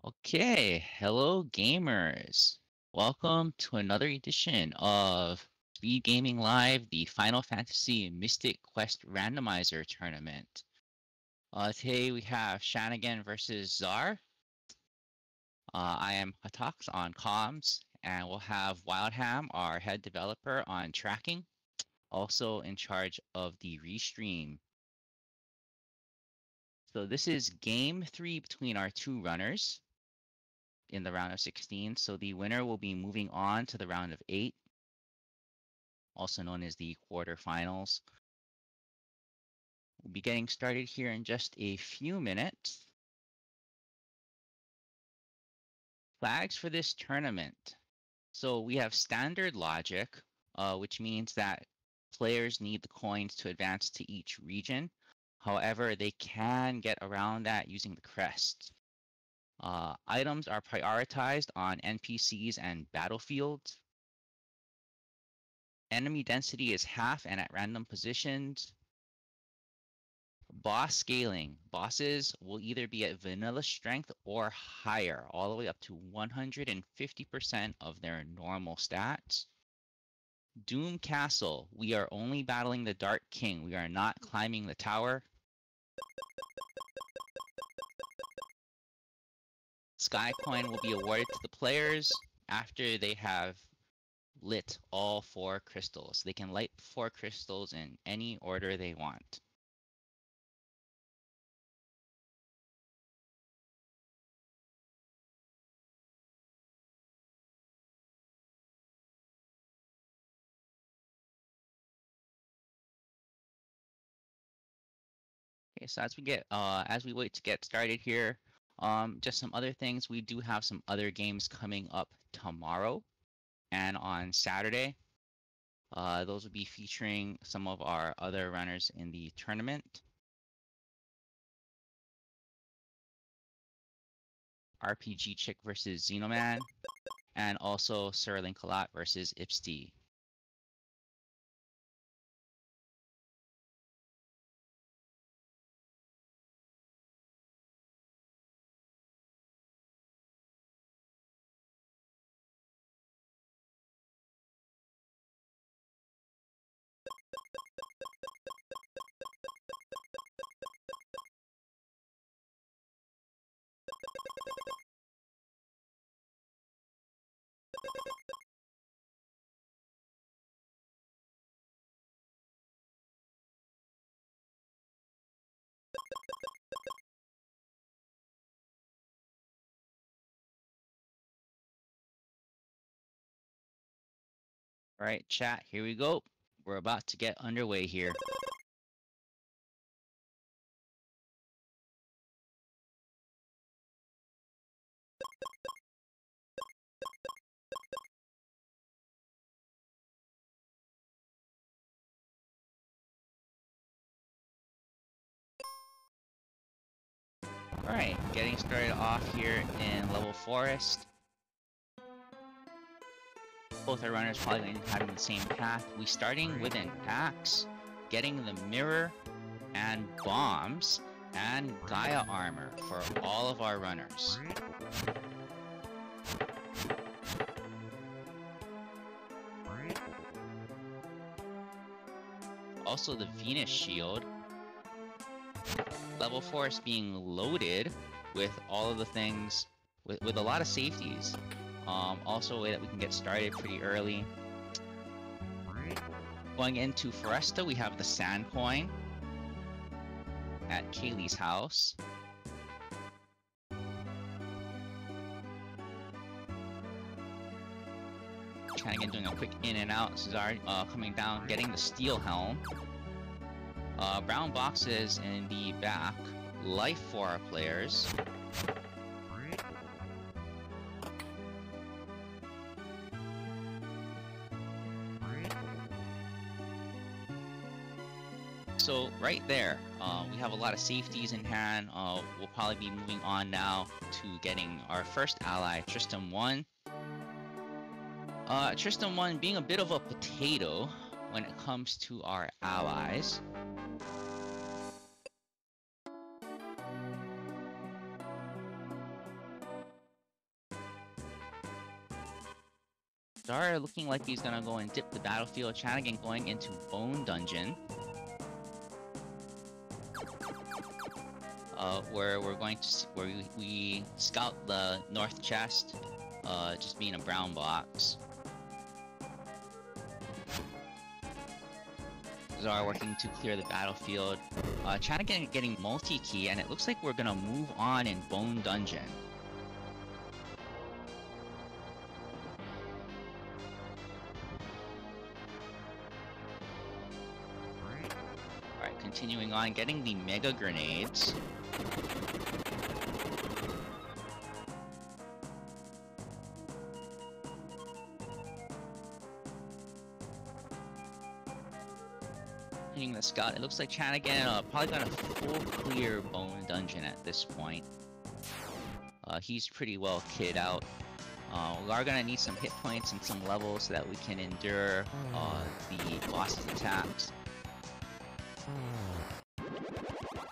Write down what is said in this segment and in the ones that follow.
Okay, hello gamers. Welcome to another edition of Speed Gaming Live, the Final Fantasy Mystic Quest Randomizer Tournament. Today we have Chanigan versus Czar. I am Hatox on comms, and we'll have Wildham, our head developer, on tracking, also in charge of the restream. So this is game 3 between our two runners in the round of 16. So the winner will be moving on to the round of 8, also known as the quarterfinals. We'll be getting started here in just a few minutes. Flags for this tournament. So we have standard logic, which means that players need the coins to advance to each region. However, they can get around that using the crest. Items are prioritized on NPCs and battlefields. Enemy density is half and at random positions. Boss scaling. Bosses will either be at vanilla strength or higher, all the way up to 150% of their normal stats. Doom Castle. We are only battling the Dark King. We are not climbing the tower. Sky Coin will be awarded to the players after they have lit all 4 crystals. They can light 4 crystals in any order they want. Okay, so as we wait to get started here, just some other things. We do have some other games coming up tomorrow and on Saturday. Those will be featuring some of our other runners in the tournament. RPG Chick versus Xenoman, and also Sir Linkalat versus Ipsty. All right, chat, here we go. We're about to get underway here. All right, getting started off here in level forest. Both our runners probably going to be having the same path. We starting with an axe, getting the mirror and bombs and Gaia armor for all of our runners. Also the Venus shield. Level forest being loaded with all of the things, with a lot of safeties. Also a way that we can get started pretty early. Going into Foresta, we have the sand coin at Kaylee's house. Chanigan doing a quick in and out. Czar coming down, getting the steel helm. Brown boxes in the back. Life for our players. So right there, we have a lot of safeties in hand. We'll probably be moving on now to getting our first ally, Tristram 1. Tristram 1 being a bit of a potato when it comes to our allies. Czar looking like he's gonna go and dip the battlefield. Chanigan going into Bone Dungeon. Where we're going to where we scout the north chest, just being a brown box. Czar working to clear the battlefield. Chanigan getting multi-key, and it looks like we're gonna move on in Bone Dungeon. Alright, continuing on, getting the Mega Grenades. Hitting the scout. It looks like Chanigan probably got a full clear Bone Dungeon at this point. He's pretty well kitted out. We are gonna need some hit points and some levels so that we can endure the boss's attacks.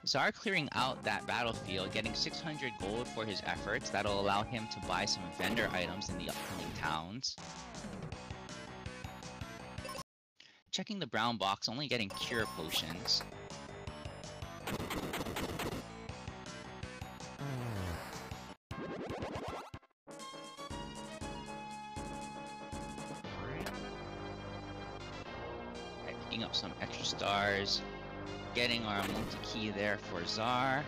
Czar clearing out that battlefield, getting 600 gold for his efforts. That'll allow him to buy some vendor items in the upcoming towns. Checking the brown box, only getting cure potions. Right, picking up some extra stars. Getting our multi-key there for Czar.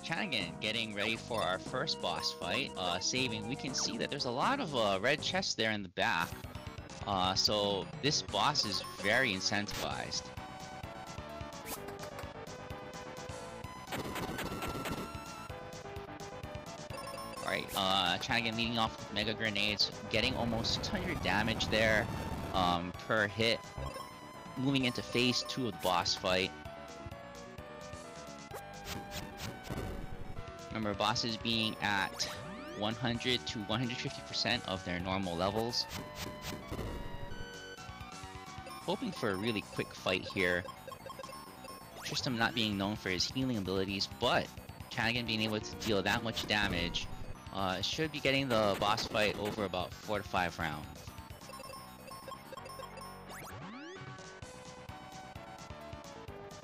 Chanigan getting ready for our first boss fight, saving. We can see that there's a lot of red chests there in the back, so this boss is very incentivized. Alright, Chanigan leading off with Mega Grenades, getting almost 600 damage there per hit. Moving into phase 2 of the boss fight. Remember, bosses being at 100 to 150% of their normal levels. Hoping for a really quick fight here. Tristram not being known for his healing abilities, but Chanigan being able to deal that much damage should be getting the boss fight over about 4 to 5 rounds.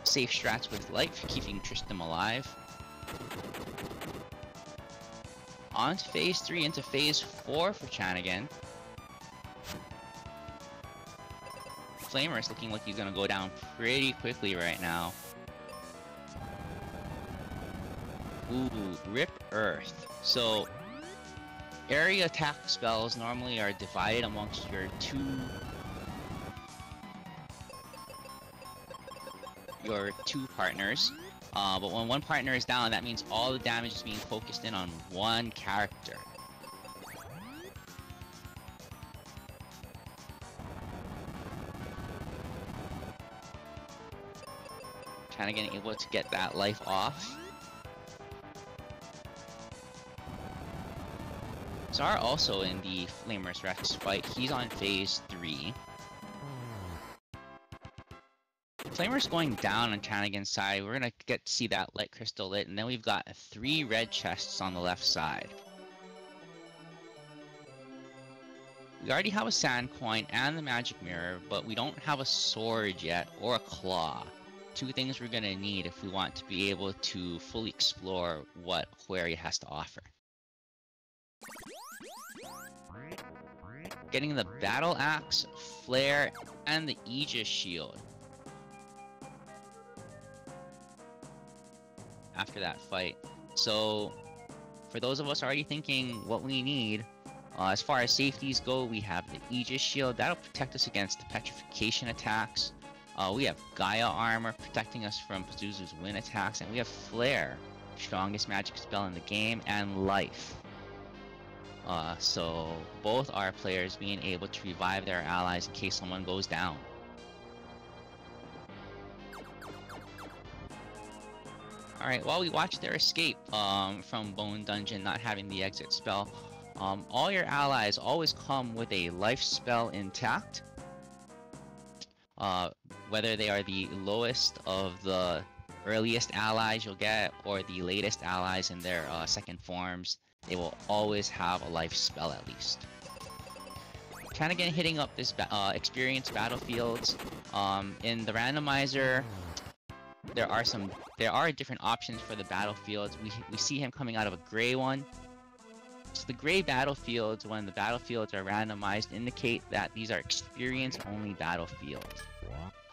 Safe strats with life, keeping Tristram alive. On to phase 3 into phase 4 for Chanigan. Flamer's looking like he's gonna go down pretty quickly right now. Ooh, Rip Earth. So, area attack spells normally are divided amongst your two partners. But when one partner is down, that means all the damage is being focused in on one character. Chanigan able to get that life off. Czar also in the Flamer's Rex fight. He's on phase 3. Flamer's going down on Chanigan's side. We're gonna get to see that light crystal lit, and then we've got 3 red chests on the left side. We already have a sand coin and the magic mirror, but we don't have a sword yet or a claw. 2 things we're gonna need if we want to be able to fully explore what Aquaria has to offer. Getting the battle axe, flare, and the Aegis shield. After that fight. So, for those of us already thinking what we need, as far as safeties go, we have the Aegis shield. That'll protect us against the petrification attacks. We have Gaia armor protecting us from Pazuzu's wind attacks, and we have flare, strongest magic spell in the game, and life. So both our players being able to revive their allies in case someone goes down. Alright, while we watch their escape from Bone Dungeon not having the exit spell, all your allies always come with a life spell intact. Whether they are the lowest of the earliest allies you'll get, or the latest allies in their second forms, they will always have a life spell at least. Chanigan hitting up this experience battlefields. In the randomizer, there are different options for the battlefields. We see him coming out of a gray one. So the gray battlefields, when the battlefields are randomized, indicate that these are experience-only battlefields.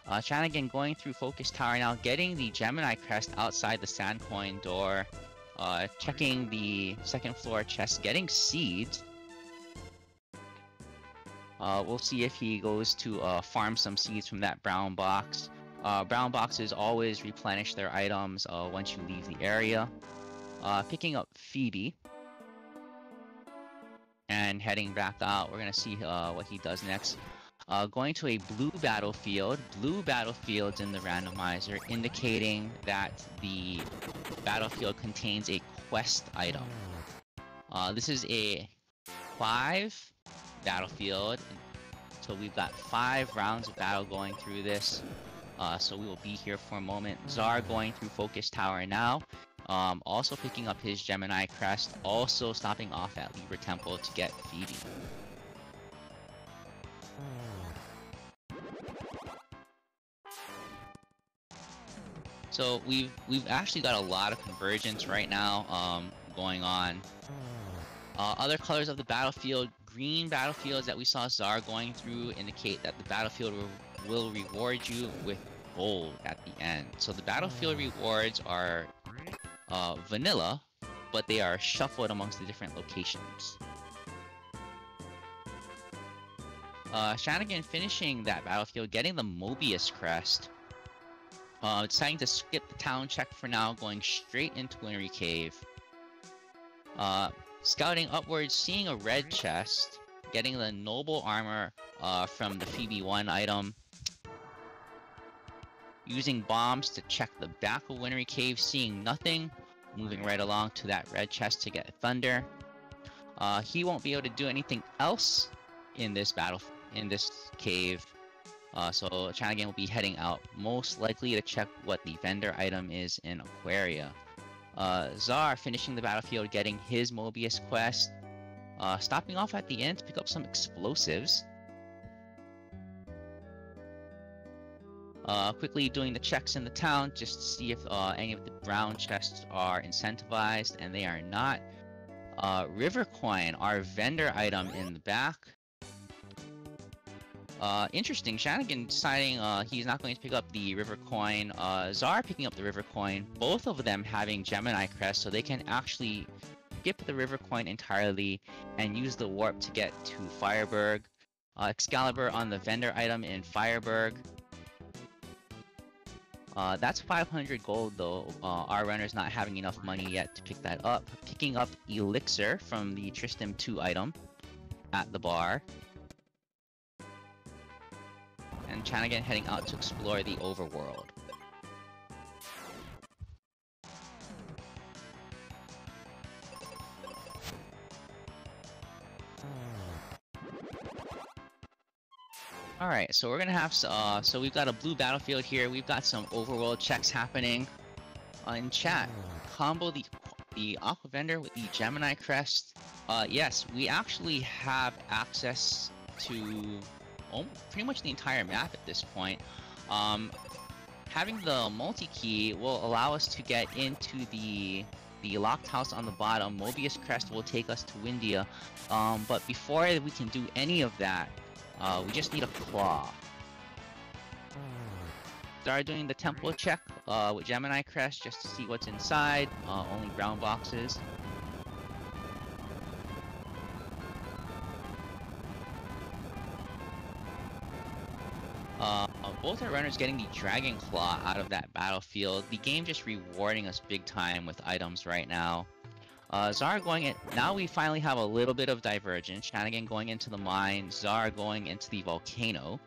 Chanigan going through Focus Tower now, getting the Gemini Crest outside the Sand Coin door, checking the second floor chest, getting seeds. We'll see if he goes to farm some seeds from that brown box. Brown boxes always replenish their items once you leave the area. Picking up Phoebe. And heading back out, we're gonna see what he does next. Going to a blue battlefield. Blue battlefields in the randomizer, indicating that the battlefield contains a quest item. This is a 5 battlefield, so we've got 5 rounds of battle going through this. So we will be here for a moment. Czar going through Focus Tower now. Also picking up his Gemini Crest, also stopping off at Libra Temple to get Phoebe. So we've actually got a lot of convergence right now going on. Other colors of the battlefield, green battlefields that we saw Czar going through indicate that the battlefield will reward you with gold at the end. So the battlefield rewards are vanilla, but they are shuffled amongst the different locations. Chanigan finishing that battlefield, getting the Mobius Crest. Deciding to skip the town check for now, going straight into Winry Cave. Scouting upwards, seeing a red chest, getting the Noble Armor from the Phoebe 1 item. Using bombs to check the back of Winry Cave, seeing nothing. Moving right along to that red chest to get Thunder. He won't be able to do anything else in this cave. So Chanigan will be heading out, most likely to check what the vendor item is in Aquaria. Czar finishing the battlefield, getting his Mobius quest. Stopping off at the end to pick up some explosives. Quickly doing the checks in the town just to see if any of the brown chests are incentivized, and they are not. River Coin, our vendor item in the back. Interesting, Chanigan deciding he's not going to pick up the River Coin. Czar picking up the River Coin, both of them having Gemini Crest, so they can actually skip the River Coin entirely and use the warp to get to Fireburg. Excalibur on the vendor item in Fireburg. That's 500 gold though. Our runner's not having enough money yet to pick that up. Picking up Elixir from the Tristram 2 item at the bar. And Chanigan heading out to explore the overworld. Alright, so we're gonna have, so we've got a blue battlefield here, we've got some overworld checks happening. In chat, combo the Aqua Vendor with the Gemini Crest. Yes, we actually have access to pretty much the entire map at this point. Having the multi-key will allow us to get into the locked house on the bottom. Mobius Crest will take us to Windia, but before we can do any of that, we just need a claw. Start doing the temple check with Gemini Crest just to see what's inside. Only brown boxes. Both our runners getting the Dragon Claw out of that battlefield. The game just rewarding us big time with items right now. Czar going in. Now we finally have a little bit of divergence. Chanigan going into the mine. Czar going into the volcano.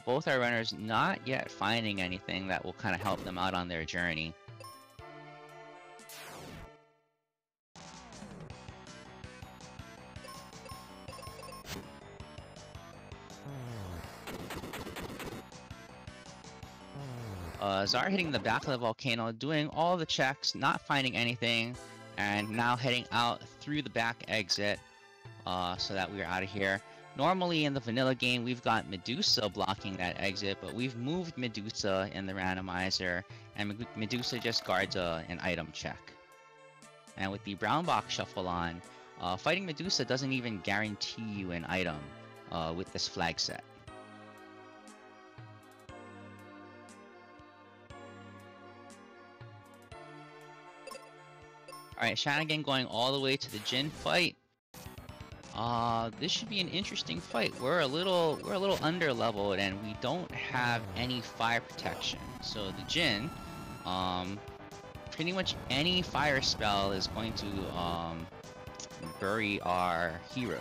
Both our runners not yet finding anything that will kind of help them out on their journey. Czar hitting the back of the volcano, doing all the checks, not finding anything, and now heading out through the back exit so that we're out of here. Normally in the vanilla game, we've got Medusa blocking that exit, but we've moved Medusa in the randomizer, and Medusa just guards an item check. And with the brown box shuffle on, fighting Medusa doesn't even guarantee you an item with this flag set. Alright, Chanigan going all the way to the Jin fight. This should be an interesting fight. We're a little under leveled and we don't have any fire protection. So the Jin, pretty much any fire spell is going to bury our hero.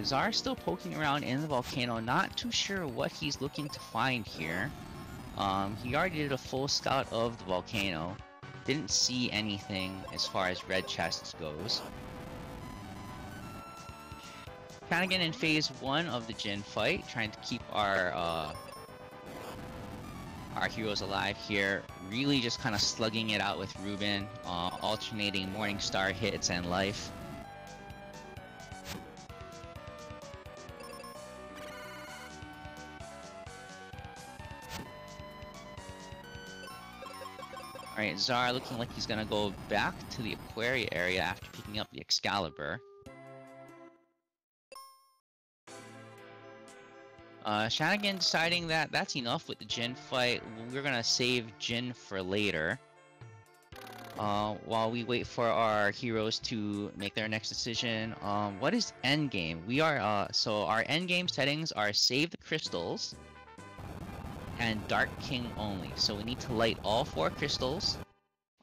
Czar still poking around in the volcano, not too sure what he's looking to find here. He already did a full scout of the volcano. Didn't see anything as far as red chests goes. Chanigan in phase 1 of the Jin fight, trying to keep our heroes alive here. Really just kind of slugging it out with Ruben, alternating Morningstar hits and life. Alright, Czar looking like he's gonna go back to the Aquaria area after picking up the Excalibur. Chanigan deciding that that's enough with the Jin fight. We're gonna save Jin for later. While we wait for our heroes to make their next decision. What is endgame? We are, so our endgame settings are save the crystals and Dark King only. So we need to light all 4 crystals.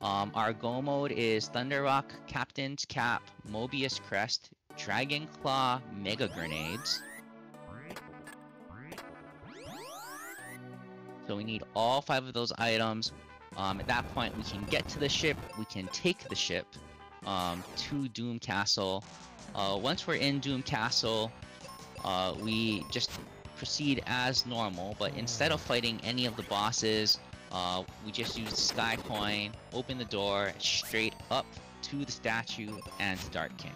Our go mode is Thunder Rock, Captain's Cap, Mobius Crest, Dragon Claw, Mega Grenades. So we need all 5 of those items. At that point, we can get to the ship, we can take the ship to Doom Castle. Once we're in Doom Castle, we just proceed as normal, but instead of fighting any of the bosses, we just use the Sky Coin, open the door, straight up to the statue and to Dark King.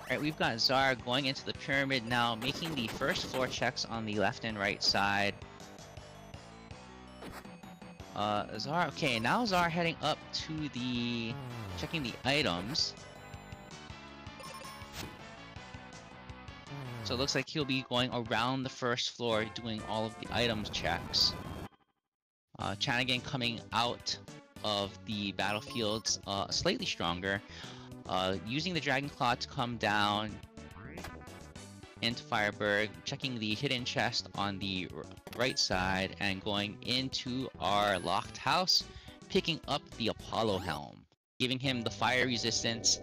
Alright, we've got Czar going into the pyramid now, making the first floor checks on the left and right side. Czar, okay, now Czar heading up to the... checking the items. So it looks like he'll be going around the first floor, doing all of the items checks. Chanigan coming out of the battlefields slightly stronger. Using the Dragon Claw to come down into Fireberg, checking the hidden chest on the right side, and going into our locked house, picking up the Apollo Helm, giving him the fire resistance.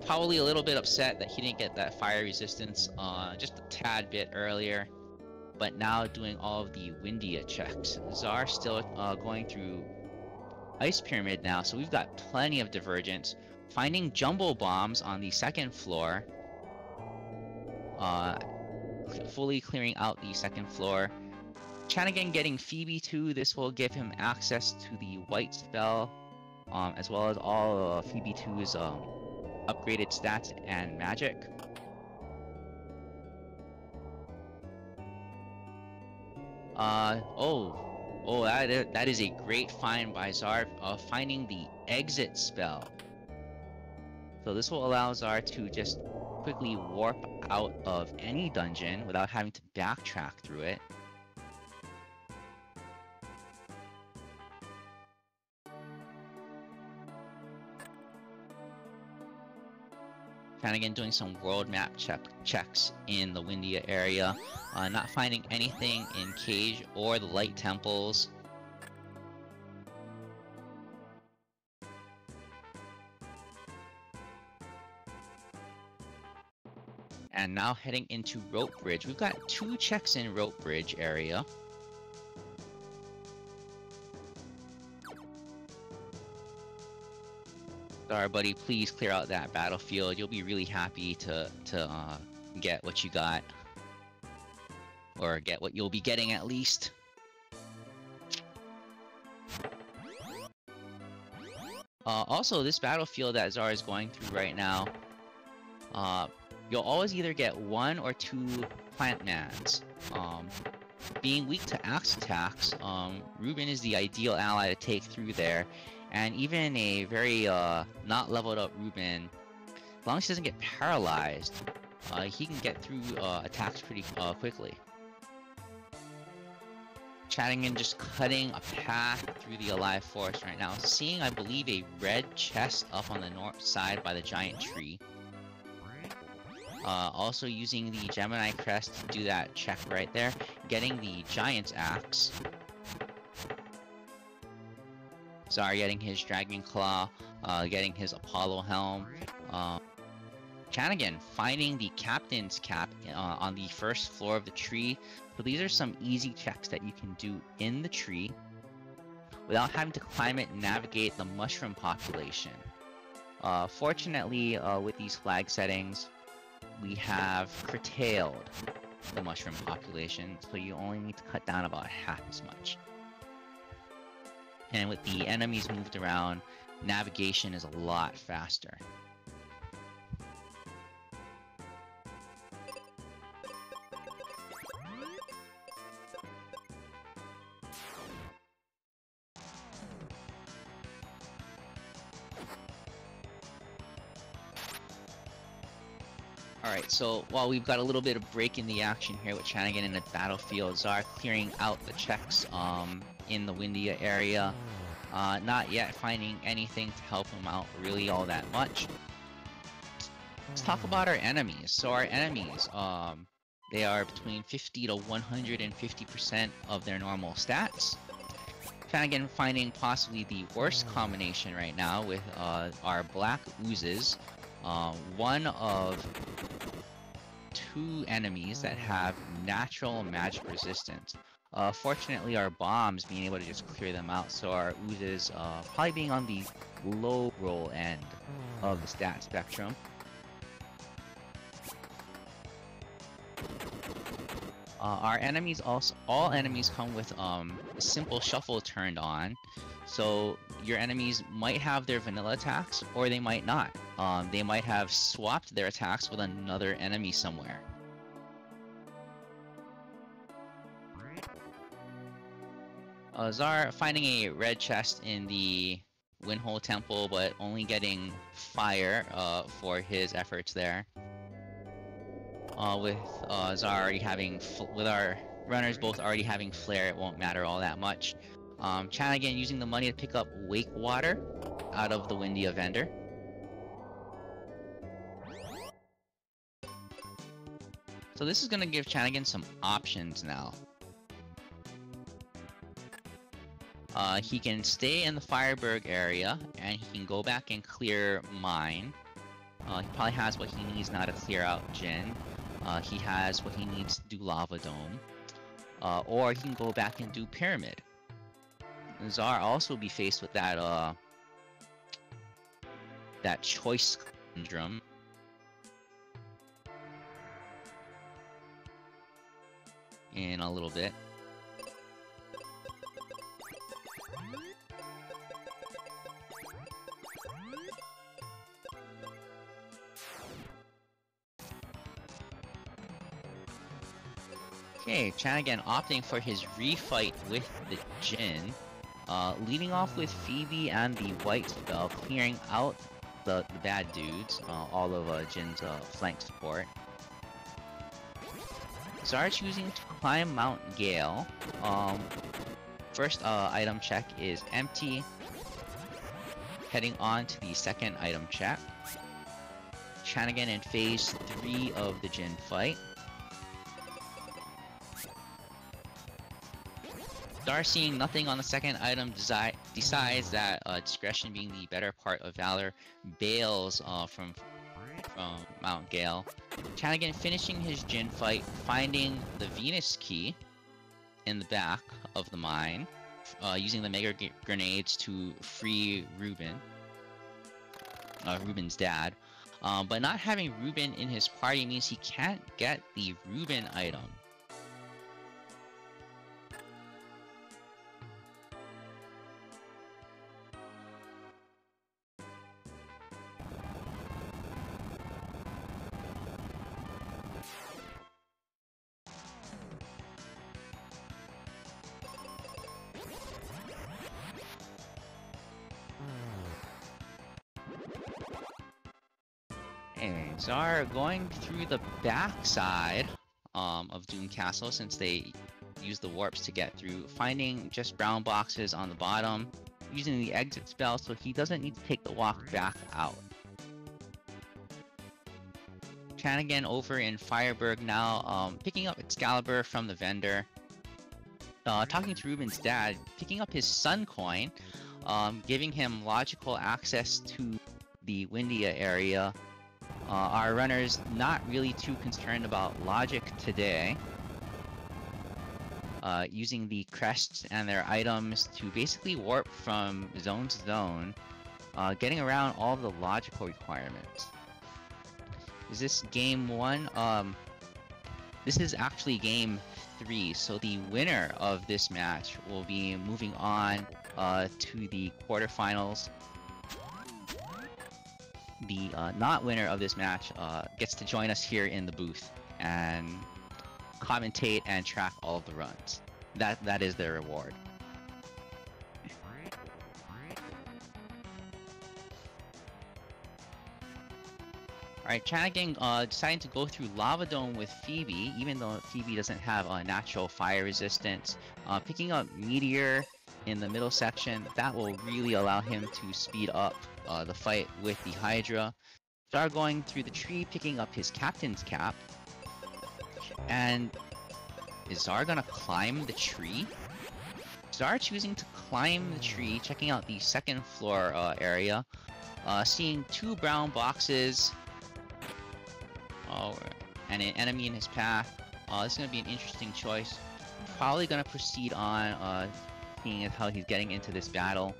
Probably a little bit upset that he didn't get that fire resistance just a tad bit earlier, but now doing all of the Windia checks. Czar still going through Ice Pyramid now, so we've got plenty of divergence. Finding jumbo bombs on the second floor, fully clearing out the second floor. Chanigan getting Phoebe too. This will give him access to the white spell, as well as all Phoebe 2's upgraded stats and magic. That is a great find by Czar, finding the exit spell. So this will allow Czar to just quickly warp out of any dungeon without having to backtrack through it. Chanigan doing some world map checks in the Windia area, not finding anything in Cage or the Light Temples. And now heading into Rope Bridge. We've got 2 checks in Rope Bridge area. Sorry, buddy, please clear out that battlefield. You'll be really happy to get what you got. Or get what you'll be getting at least. Also, this battlefield that Czar is going through right now, you'll always either get 1 or 2 plant mans. Being weak to axe attacks, Ruben is the ideal ally to take through there. And even a very not leveled up Ruben, as long as he doesn't get paralyzed, he can get through attacks pretty quickly. Chanigan just cutting a path through the alive forest right now, seeing, I believe, a red chest up on the north side by the giant tree. Also using the Gemini crest to do that check right there, getting the giant's axe. Czar getting his Dragon Claw, getting his Apollo Helm. Chanigan finding the Captain's Cap on the first floor of the tree. So these are some easy checks that you can do in the tree without having to climb it and navigate the mushroom population. Fortunately, with these flag settings, we have curtailed the mushroom population, so you only need to cut down about half as much. And with the enemies moved around, navigation is a lot faster. Alright, so while we've got a little bit of break in the action here with Chanigan in the battlefield, Czar clearing out the checks in the Windia area. Not yet finding anything to help him out really all that much. Let's talk about our enemies. So our enemies, they are between 50 to 150% of their normal stats. Chanigan finding possibly the worst combination right now with our black oozes. One of 2 enemies that have natural magic resistance. Fortunately, our bombs being able to just clear them out, so our oozes probably being on the low roll end of the stat spectrum. Our enemies also, all enemies come with a simple shuffle turned on, so your enemies might have their vanilla attacks or they might not. They might have swapped their attacks with another enemy somewhere. Czar finding a red chest in the Windhole Temple, but only getting fire for his efforts there. With Czar already having, with our runners both already having flare, it won't matter all that much. Chanigan using the money to pick up Wake Water out of the Windia vendor. So this is going to give Chanigan some options now. He can stay in the Fireberg area, and he can go back and clear Mine. He probably has what he needs now to clear out Jin. He has what he needs to do Lava Dome. Or he can go back and do Pyramid. Czar also be faced with that, that choice conundrum. In a little bit. Okay, Chanigan opting for his refight with the Jin, leading off with Phoebe and the White Spell, clearing out the bad dudes, all of Jin's flank support. Czar choosing to climb Mount Gale. First item check is empty. Heading on to the second item check. Chanigan in phase 3 of the Jin fight. Czar, seeing nothing on the second item, decides that discretion being the better part of valor, bails from Mount Gale. Chanigan finishing his Jin fight, finding the Venus key in the back of the mine, using the Mega Grenades to free Ruben, Ruben's dad. But not having Ruben in his party means he can't get the Ruben item. And Czar going through the backside of Doom Castle, since they use the warps to get through, finding just brown boxes on the bottom, using the exit spell so he doesn't need to take the walk back out. Chanigan over in Fireburg now, picking up Excalibur from the vendor, talking to Ruben's dad, picking up his Sun Coin, giving him logical access to the Windia area. Our runners not really too concerned about logic today, using the crests and their items to basically warp from zone to zone, getting around all the logical requirements. Is this game 1? This is actually game 3, so the winner of this match will be moving on to the quarterfinals. The not winner of this match gets to join us here in the booth and commentate and track all of the runs. That is their reward. Alright, Chanigan deciding to go through Lava Dome with Phoebe, even though Phoebe doesn't have natural fire resistance. Picking up Meteor in the middle section, that will really allow him to speed up the fight with the Hydra. Czar going through the tree, picking up his Captain's Cap. And is Czar gonna climb the tree? Czar choosing to climb the tree, checking out the second floor area. Seeing 2 brown boxes. And an enemy in his path. This is gonna be an interesting choice. Probably gonna proceed on seeing how he's getting into this battle.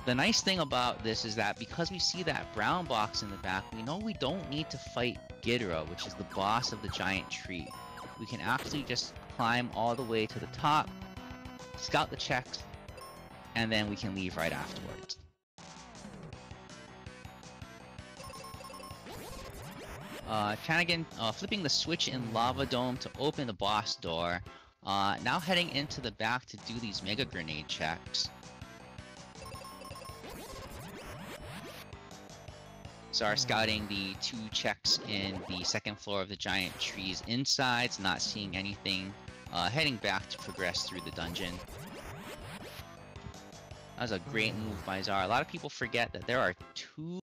The nice thing about this is that because we see that brown box in the back, we know we don't need to fight Ghidorah, which is the boss of the giant tree. We can actually just climb all the way to the top, scout the checks, and then we can leave right afterwards. Chanigan flipping the switch in Lava Dome to open the boss door. Now heading into the back to do these Mega Grenade checks. Czar scouting the 2 checks in the second floor of the giant tree's insides, not seeing anything, heading back to progress through the dungeon. That was a great move by Czar. A lot of people forget that there are 2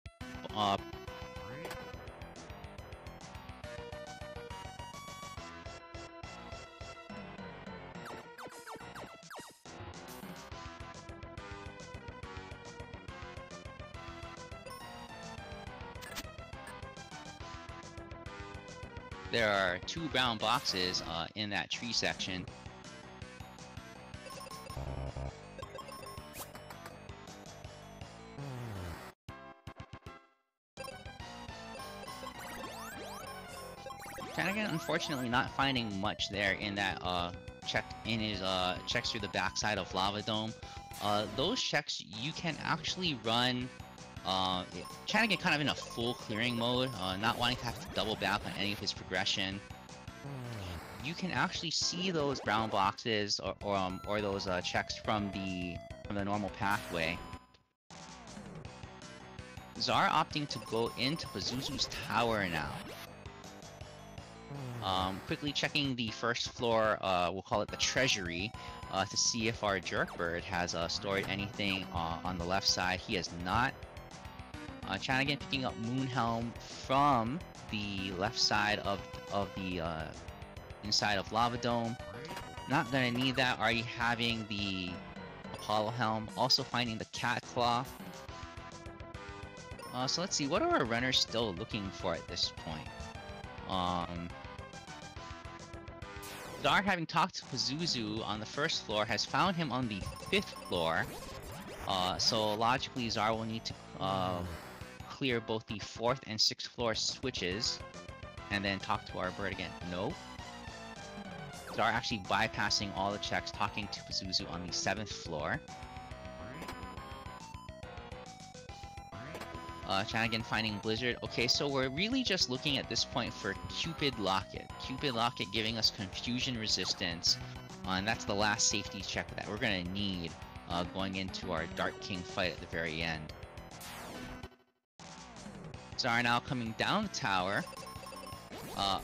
there are 2 brown boxes in that tree section. Chanigan unfortunately not finding much there in that checks through the backside of Lava Dome. Those checks you can actually run. Chanigan kind of in a full clearing mode, not wanting to have to double back on any of his progression. You can actually see those brown boxes or those checks from the normal pathway. Czar opting to go into Pazuzu's tower now. Quickly checking the first floor, we'll call it the treasury, to see if our Jerkbird has stored anything on the left side. He has not. Chanigan picking up Moonhelm from the left side of the inside of Lava Dome. Not gonna need that. Already having the Apollo Helm. Also finding the Cat Claw. So let's see. What are our runners still looking for at this point? Czar, having talked to Pazuzu on the first floor, has found him on the 5th floor. So logically, Czar will need to clear both the 4th and 6th floor switches, and then talk to our bird again. No. Czar actually bypassing all the checks, talking to Pazuzu on the 7th floor. Chanigan finding Blizzard. Okay, so we're really just looking at this point for Cupid Locket. Cupid Locket giving us confusion resistance, and that's the last safety check that we're gonna need going into our Dark King fight at the very end. Czar now coming down the tower,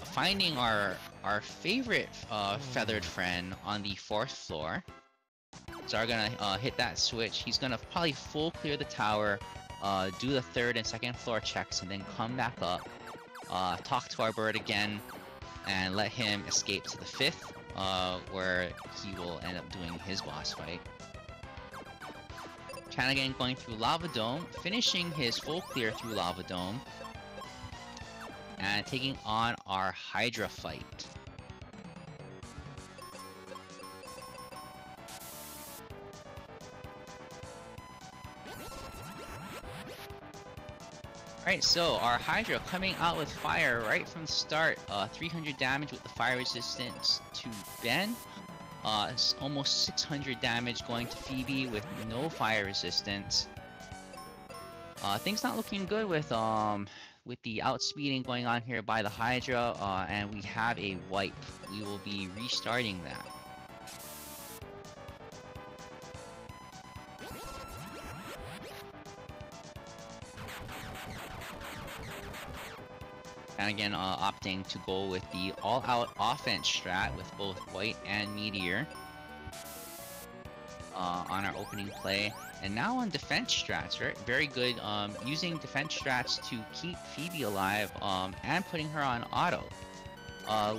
finding our favorite feathered friend on the 4th floor. Czar gonna hit that switch. He's gonna probably full clear the tower, do the 3rd and 2nd floor checks, and then come back up, talk to our bird again, and let him escape to the 5th, where he will end up doing his boss fight. Chanigan going through Lava Dome, finishing his full clear through Lava Dome, and taking on our Hydra fight. Alright, so our Hydra coming out with fire right from the start. 300 damage with the fire resistance to Ben. It's almost 600 damage going to Phoebe with no fire resistance. Things not looking good with the outspeeding going on here by the Hydra, and we have a wipe. We will be restarting that. And again, opting to go with the all-out offense strat with both White and Meteor on our opening play. And now on defense strats, right? Very good, using defense strats to keep Phoebe alive and putting her on auto,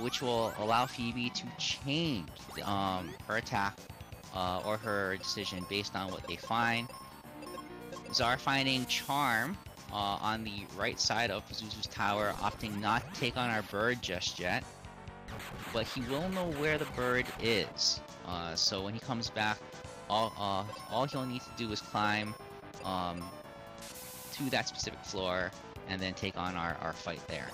which will allow Phoebe to change her attack or her decision based on what they find. Czar finding Charm on the right side of Pazuzu's tower, opting not to take on our bird just yet, but he will know where the bird is. So when he comes back, all he'll need to do is climb to that specific floor and then take on our fight there.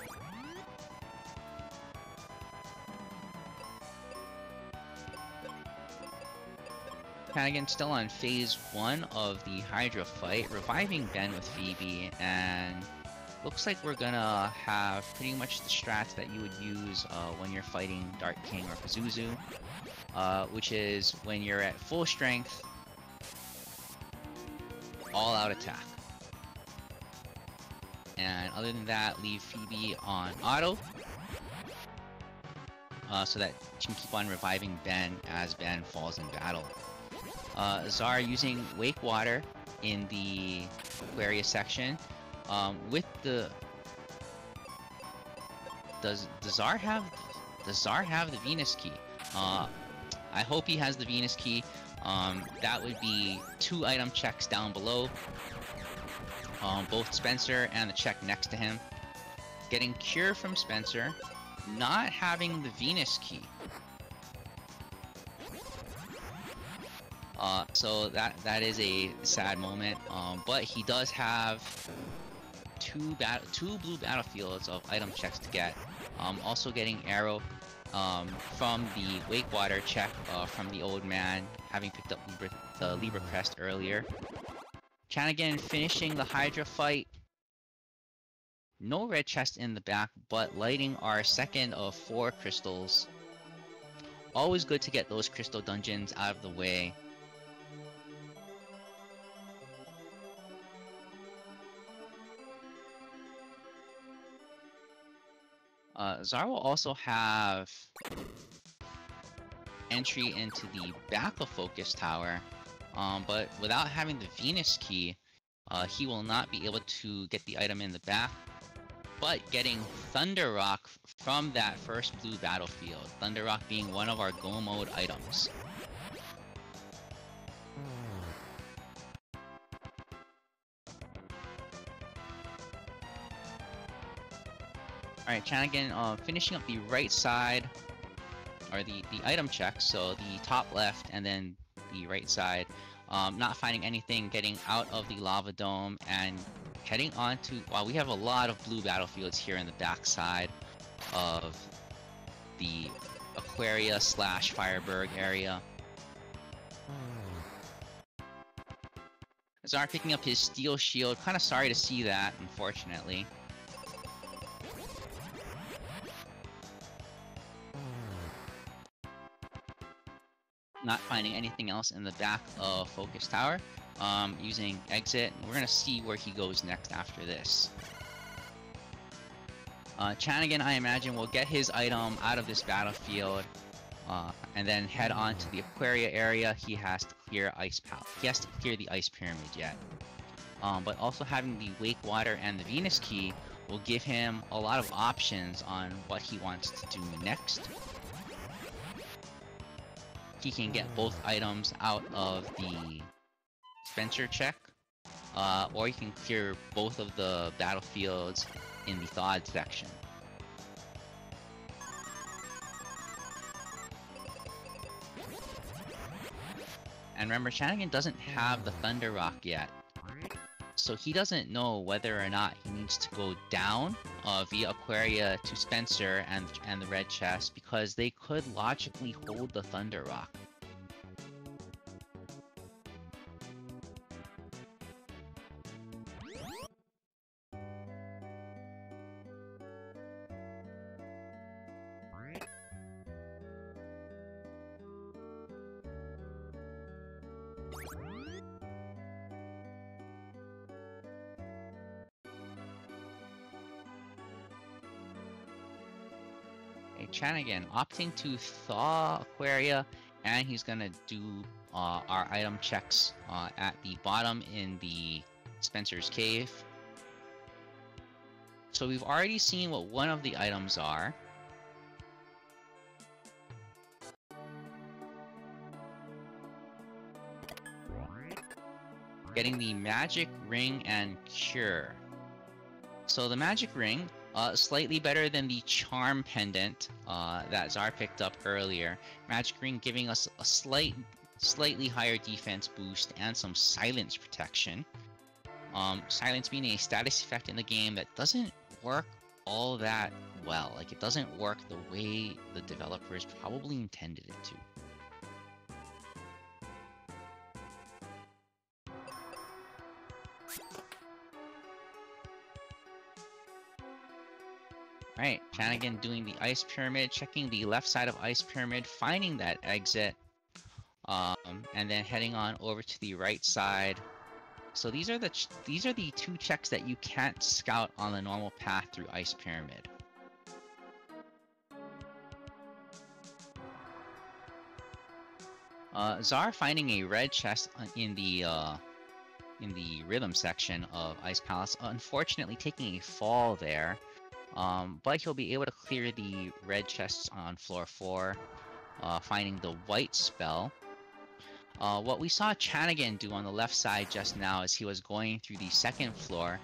Chanigan still on phase 1 of the Hydra fight, reviving Ben with Phoebe, and looks like we're gonna have pretty much the strats that you would use when you're fighting Dark King or Pazuzu, which is when you're at full strength, all out attack. And other than that, leave Phoebe on auto, so that she can keep on reviving Ben as Ben falls in battle. Czar using Wake Water in the Aquarius section. With the... Does Czar have the Venus key? I hope he has the Venus key. That would be 2 item checks down below. Both Spencer and the check next to him. Getting Cure from Spencer. Not having the Venus key. So that is a sad moment, but he does have two blue battlefields of item checks to get. Also getting Arrow from the Wake Water check from the old man, having picked up the Libra Crest earlier. Chanigan finishing the Hydra fight. No red chest in the back, but lighting our second of 4 crystals. Always good to get those crystal dungeons out of the way. Czar will also have entry into the back of Focus Tower, but without having the Venus key, he will not be able to get the item in the back, but getting Thunder Rock from that first blue battlefield. Thunder Rock being one of our Go Mode items. Alright, Chanigan finishing up the right side, or the item check, so the top left and then the right side. Not finding anything, getting out of the lava dome and heading on to... Wow, we have a lot of blue battlefields here in the back side of the Aquaria / Fireberg area. Czar picking up his steel shield. Kind of sorry to see that, unfortunately. Not finding anything else in the back of Focus Tower. Using exit. We're gonna see where he goes next after this. Chanigan, I imagine, will get his item out of this battlefield, and then head on to the Aquaria area. He has to clear He has to clear the Ice Pyramid yet. But also having the Wake Water and the Venus Key will give him a lot of options on what he wants to do next. He can get both items out of the Spencer check, or he can clear both of the battlefields in the Thawed section. And remember, Chanigan doesn't have the Thunder Rock yet, so he doesn't know whether or not he needs to go down via Aquaria to Spencer and the red chest, because they could logically hold the Thunder Rock. Chanigan opting to thaw Aquaria, and he's gonna do our item checks at the bottom in the Spencer's Cave. So we've already seen what one of the items are. Getting the Magic Ring and Cure. So the Magic Ring, slightly better than the Charm Pendant that Czar picked up earlier. Magic Ring giving us a slightly higher defense boost and some silence protection. Silence being a status effect in the game that doesn't work all that well. Like, it doesn't work the way the developers probably intended it to. Alright, Chanigan doing the Ice Pyramid, checking the left side of Ice Pyramid, finding that exit, and then heading on over to the right side. So these are the two checks that you can't scout on the normal path through Ice Pyramid. Czar finding a red chest in the rhythm section of Ice Palace, unfortunately taking a fall there. But he'll be able to clear the red chests on floor 4, finding the white spell. What we saw Chanigan do on the left side just now is he was going through the second floor.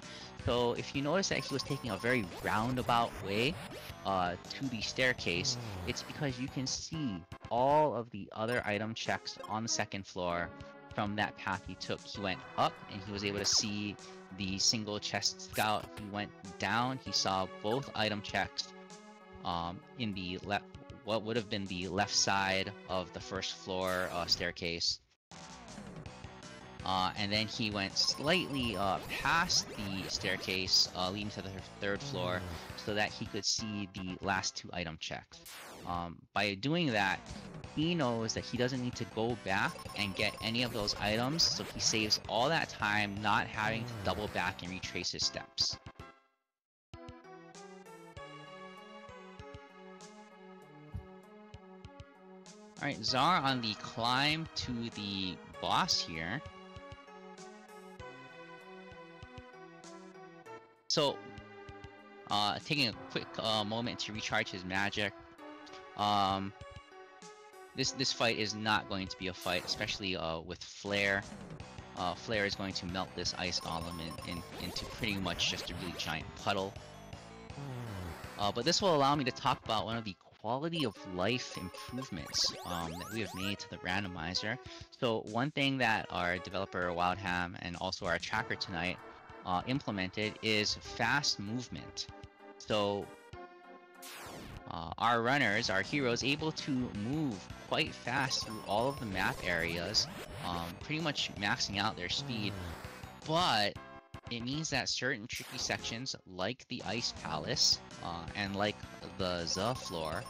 So if you notice that he was taking a very roundabout way to the staircase, it's because you can see all of the other item checks on the second floor from that path he took. He went up and he was able to see the single chest scout. He went down, he saw both item checks in the left, what would have been the left side of the first floor staircase. And then he went slightly past the staircase leading to the third floor so that he could see the last two item checks. By doing that, he knows that he doesn't need to go back and get any of those items, so he saves all that time not having to double back and retrace his steps. Alright, Czar on the climb to the boss here. So, taking a quick moment to recharge his magic. This fight is not going to be a fight, especially with Flare. Flare is going to melt this Ice Golem into pretty much just a really giant puddle. But this will allow me to talk about one of the quality of life improvements that we have made to the randomizer. So one thing that our developer Wildham and also our tracker tonight implemented is fast movement. So our runners, our heroes, able to move quite fast through all of the map areas, pretty much maxing out their speed. But it means that certain tricky sections, like the Ice Palace, and like the floor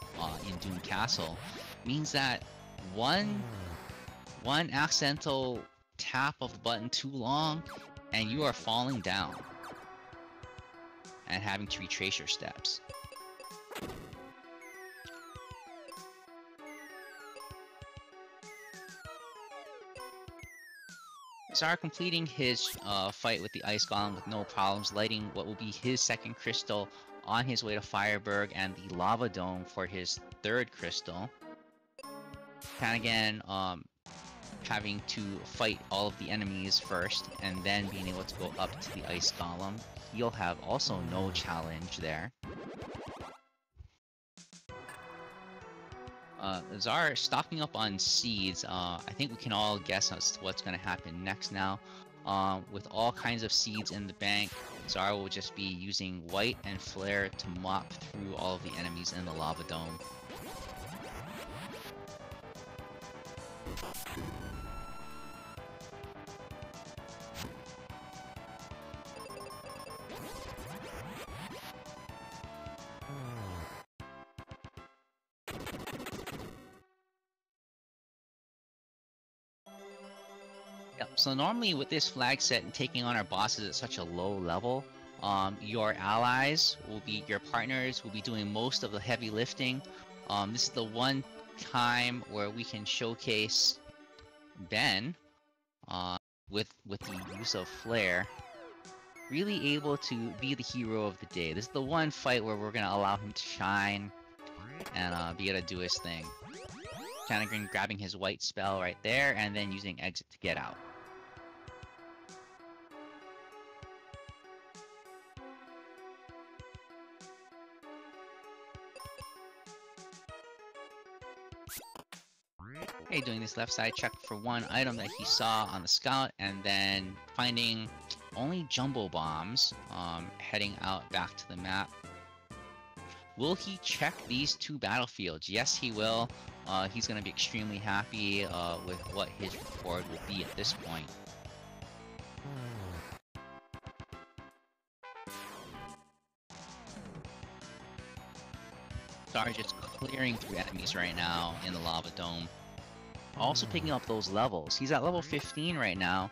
in Doom Castle, means that one accidental tap of the button too long, and you are falling down and having to retrace your steps. Czar completing his fight with the Ice Golem with no problems, lighting what will be his second crystal on his way to Fireberg, and the Lava Dome for his third crystal. Chanigan having to fight all of the enemies first, and then being able to go up to the Ice Golem. He'll have also no challenge there. Czar stocking up on seeds. I think we can all guess as to what's going to happen next now. With all kinds of seeds in the bank, Czar will just be using White and Flare to mop through all of the enemies in the Lava Dome. Yep, so normally with this flag set and taking on our bosses at such a low level, your allies will be, your partners will be doing most of the heavy lifting. This is the one time where we can showcase Ben, with the use of Flare, really able to be the hero of the day. This is the one fight where we're gonna allow him to shine and be able to do his thing. Chanigan grabbing his white spell right there, and then using exit to get out. Okay, doing this left side check for one item that he saw on the scout, and then finding only jumbo bombs, heading out back to the map. Will he check these two battlefields? Yes, he will. He's going to be extremely happy with what his reward will be at this point. Czar just clearing through enemies right now in the Lava Dome. Also picking up those levels. He's at level 15 right now.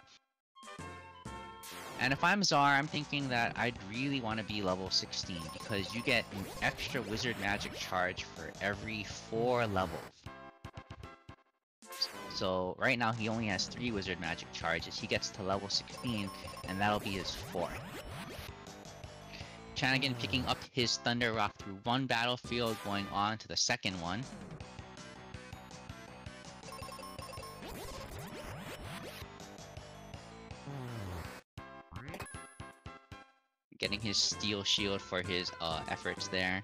And if I'm Czar, I'm thinking that I'd really want to be level 16 because you get an extra wizard magic charge for every 4 levels. So right now he only has 3 wizard magic charges. He gets to level 16 and that'll be his 4th. Chanigan picking up his Thunder Rock through one battlefield, going on to the second one. Getting his Steel Shield for his efforts there.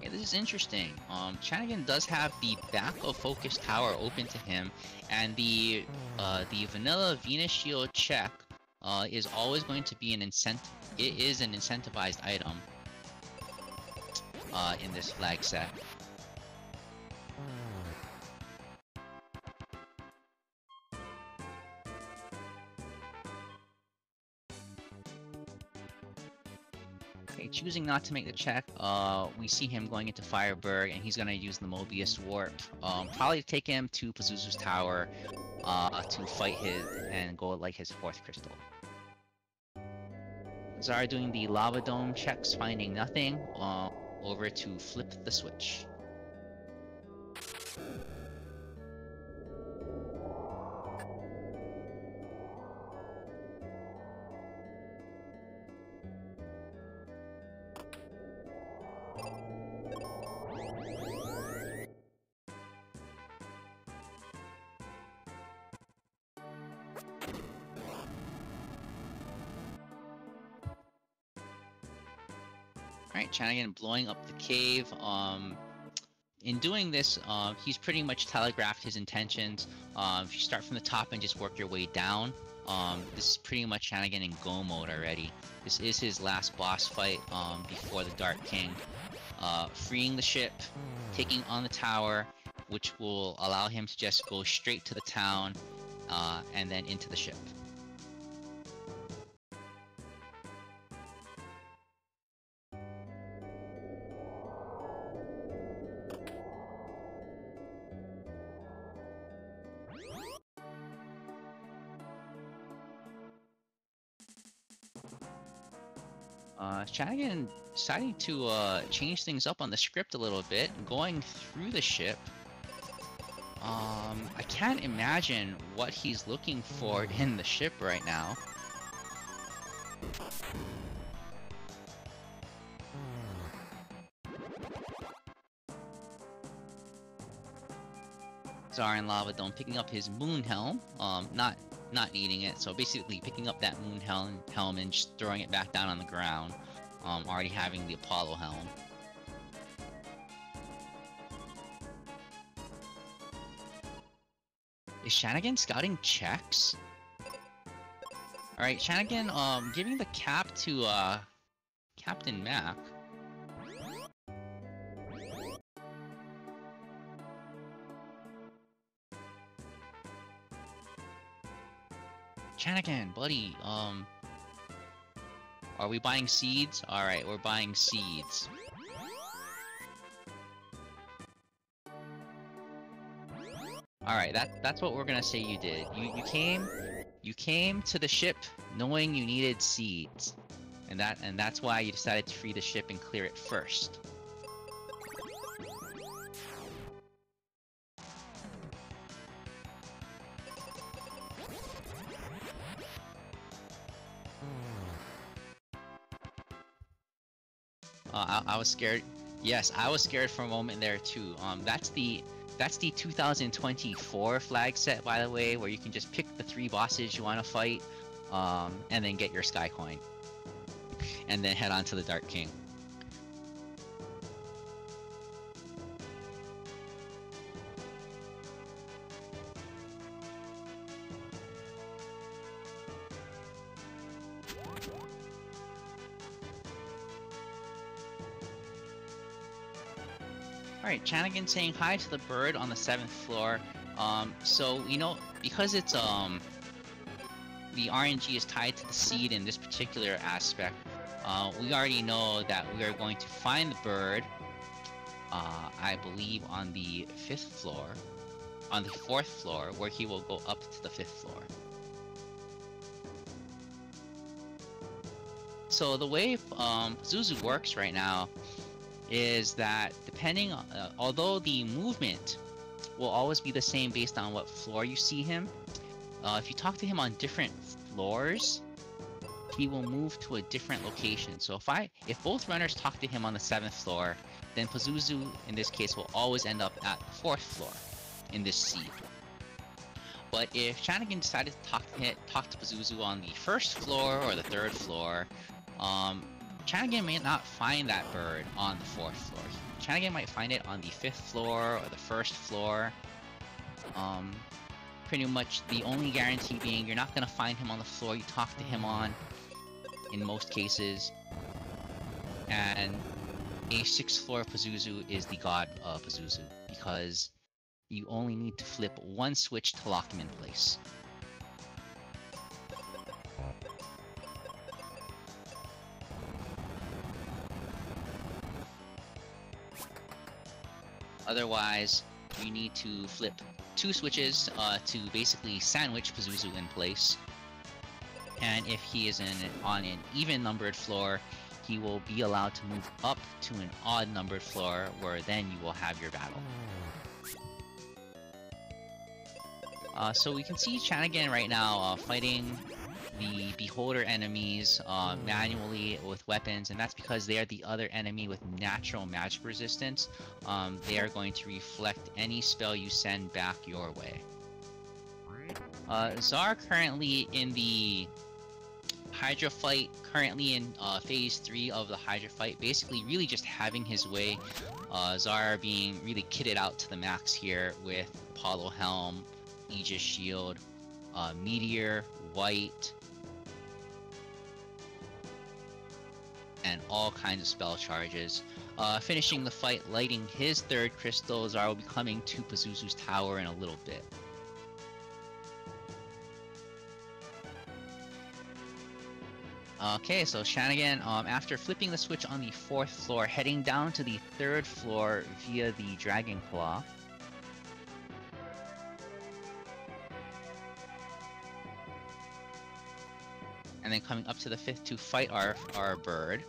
Yeah, this is interesting. Chanigan does have the back of Focus Tower open to him, and the vanilla Venus Shield check is always going to be an incentive. It is an incentivized item in this flag set. Okay, choosing not to make the check, we see him going into Fireberg, and he's gonna use the Mobius Warp. Probably take him to Pazuzu's Tower to fight his and go like his 4th crystal. Czar doing the Lava Dome checks, finding nothing. Over to flip the switch. Alright, Chanigan blowing up the cave. In doing this, he's pretty much telegraphed his intentions. If you start from the top and just work your way down, this is pretty much Chanigan in go mode already. This is his last boss fight before the Dark King. Freeing the ship, taking on the tower, which will allow him to just go straight to the town, and then into the ship. Chanigan deciding to change things up on the script a little bit, going through the ship. I can't imagine what he's looking for in the ship right now. Czar and Lava Dome picking up his moon helm, not needing it, so basically picking up that moon helm and just throwing it back down on the ground, already having the Apollo helm. Is Chanigan scouting checks? Alright, Chanigan giving the cap to Captain Mac. Chanigan, buddy, are we buying seeds? Alright, we're buying seeds. Alright, that's what we're gonna say you did. You came to the ship knowing you needed seeds. And that's why you decided to free the ship and clear it first. I was scared. Yes, I was scared for a moment there too. That's the 2024 flag set, by the way, where you can just pick the 3 bosses you want to fight, and then get your Sky Coin, and then head on to the Dark King. Alright, Chanigan saying hi to the bird on the 7th floor. So, you know, because it's, the RNG is tied to the seed in this particular aspect, we already know that we are going to find the bird, I believe on the 5th floor, on the 4th floor, where he will go up to the 5th floor. So the way Pazuzu works right now is that depending on, although the movement will always be the same based on what floor you see him, if you talk to him on different floors, he will move to a different location. So if both runners talk to him on the 7th floor, then Pazuzu in this case will always end up at the 4th floor in this seed. But if Chanigan decided to talk to Pazuzu on the 1st floor or the 3rd floor, Chanigan may not find that bird on the 4th floor. Chanigan might find it on the 5th floor or the 1st floor. Pretty much the only guarantee being you're not going to find him on the floor you talk to him on in most cases. And a 6th floor Pazuzu is the god of Pazuzu, because you only need to flip one switch to lock him in place. Otherwise, you need to flip 2 switches to basically sandwich Pazuzu in place. And if he is on an even numbered floor, he will be allowed to move up to an odd numbered floor, where then you will have your battle. So we can see Chanigan right now fighting the Beholder enemies manually with weapons, and that's because they are the other enemy with natural magic resistance. They are going to reflect any spell you send back your way. Czar currently in the Hydra Fight currently in phase 3 of the Hydra Fight, basically really just having his way. Czar being really kitted out to the max here with Apollo Helm, Aegis Shield, Meteor, White, and all kinds of spell charges. Finishing the fight, lighting his 3rd crystal. Czar will be coming to Pazuzu's tower in a little bit. Okay, so Chanigan, after flipping the switch on the 4th floor, heading down to the 3rd floor via the Dragon Claw. And then coming up to the 5th to fight our bird.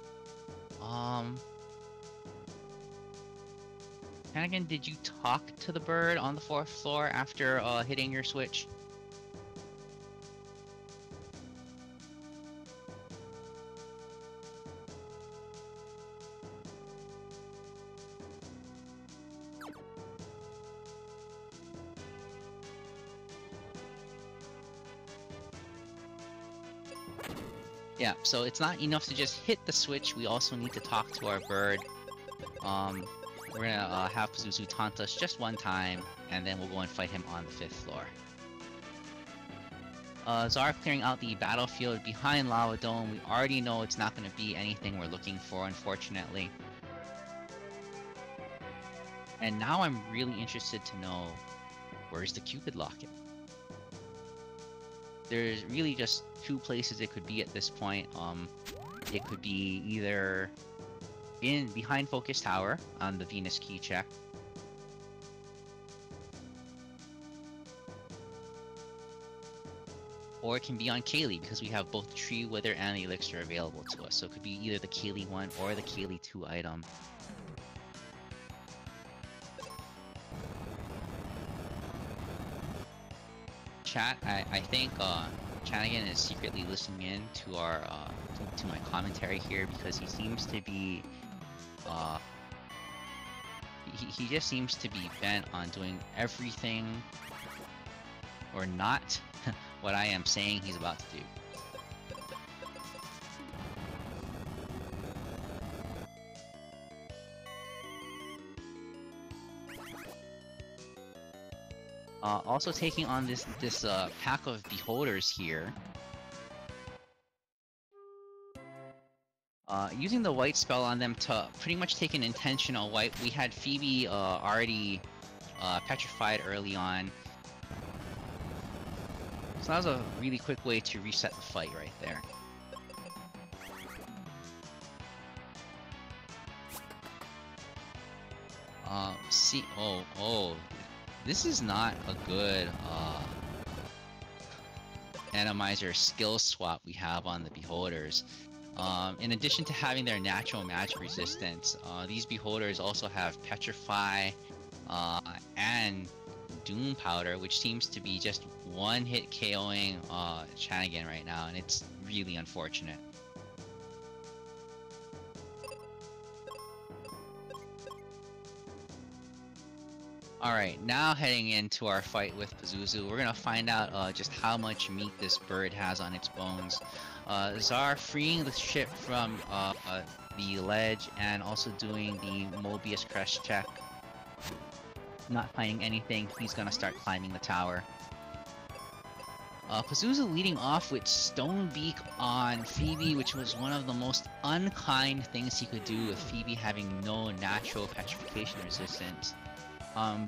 Chanigan, did you talk to the bird on the 4th floor after hitting your switch? Yeah, so it's not enough to just hit the switch, we also need to talk to our bird. We're gonna have Pazuzu taunt us just one time, and then we'll go and fight him on the 5th floor. Czar clearing out the battlefield behind Lava Dome. We already know it's not gonna be anything we're looking for, unfortunately. And now I'm really interested to know, where's the Cupid Locket? There's really just 2 places it could be at this point. It could be either behind Focus Tower on the Venus key check, or it can be on Kaylee because we have both the Tree Wither and the Elixir available to us. So it could be either the Kaylee 1 or the Kaylee 2 item. Chat, I think Chanigan is secretly listening in to our to my commentary here because he seems to be he just seems to be bent on doing everything or not what I am saying he's about to do. Also taking on this pack of beholders here. Using the white spell on them to pretty much take an intentional wipe. We had Phoebe already petrified early on. So that was a really quick way to reset the fight right there. This is not a good Randomizer skill swap we have on the beholders. In addition to having their natural magic resistance, these beholders also have Petrify and Doom Powder, which seems to be just one-hit KOing Chanigan right now, and it's really unfortunate. Alright, now heading into our fight with Pazuzu, we're gonna find out just how much meat this bird has on its bones. Czar freeing the ship from the ledge and also doing the Mobius Crest check. Not finding anything, he's gonna start climbing the tower. Pazuzu leading off with Stonebeak on Phoebe, which was one of the most unkind things he could do with Phoebe having no natural petrification resistance.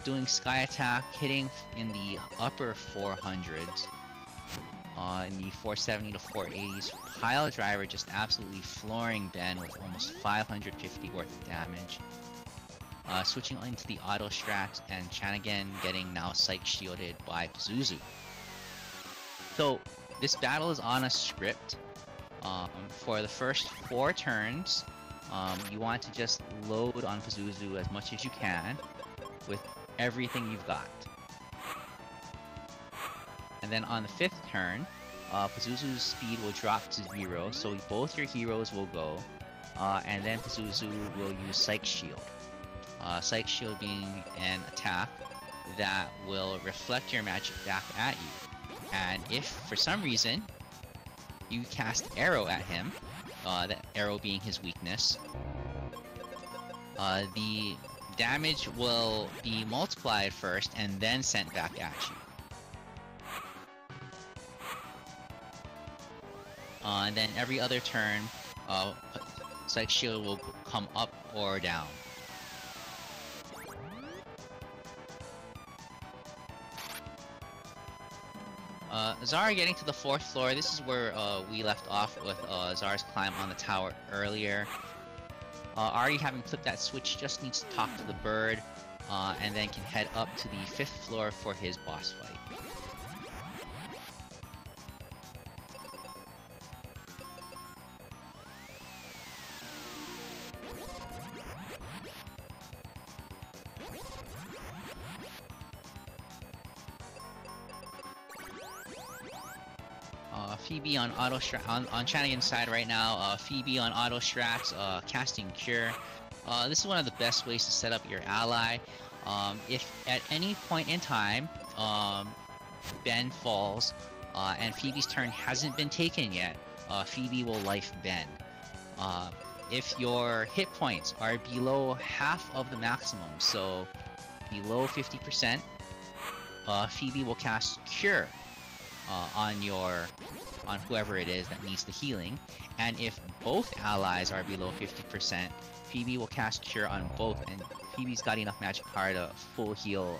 Doing Sky Attack, hitting in the upper 400s, in the 470 to 480s. Pile Driver just absolutely flooring Ben with almost 550 worth of damage. Switching into the Auto Strat, and Chanigan getting now Psych Shielded by Pazuzu. So, this battle is on a script. For the first 4 turns, you want to just load on Pazuzu as much as you can with everything you've got. And then on the 5th turn, Pazuzu's speed will drop to 0, so both your heroes will go, and then Pazuzu will use Psych Shield. Psych Shield being an attack that will reflect your magic back at you. And if, for some reason, you cast Arrow at him, that Arrow being his weakness. The damage will be multiplied first and then sent back at you. And then every other turn, Psychic Shield will come up or down. Czar getting to the 4th floor. This is where we left off with Czar's climb on the tower earlier. Already having flipped that switch, just needs to talk to the bird, and then can head up to the 5th floor for his boss fight. Phoebe on auto on Chanigan's side right now. Phoebe on auto strats, casting Cure. This is one of the best ways to set up your ally. If at any point in time Ben falls and Phoebe's turn hasn't been taken yet, Phoebe will life Ben. If your hit points are below half of the maximum, so below 50%, Phoebe will cast Cure on whoever it is that needs the healing, and if both allies are below 50%, Phoebe will cast Cure on both, and Phoebe's got enough magic power to full heal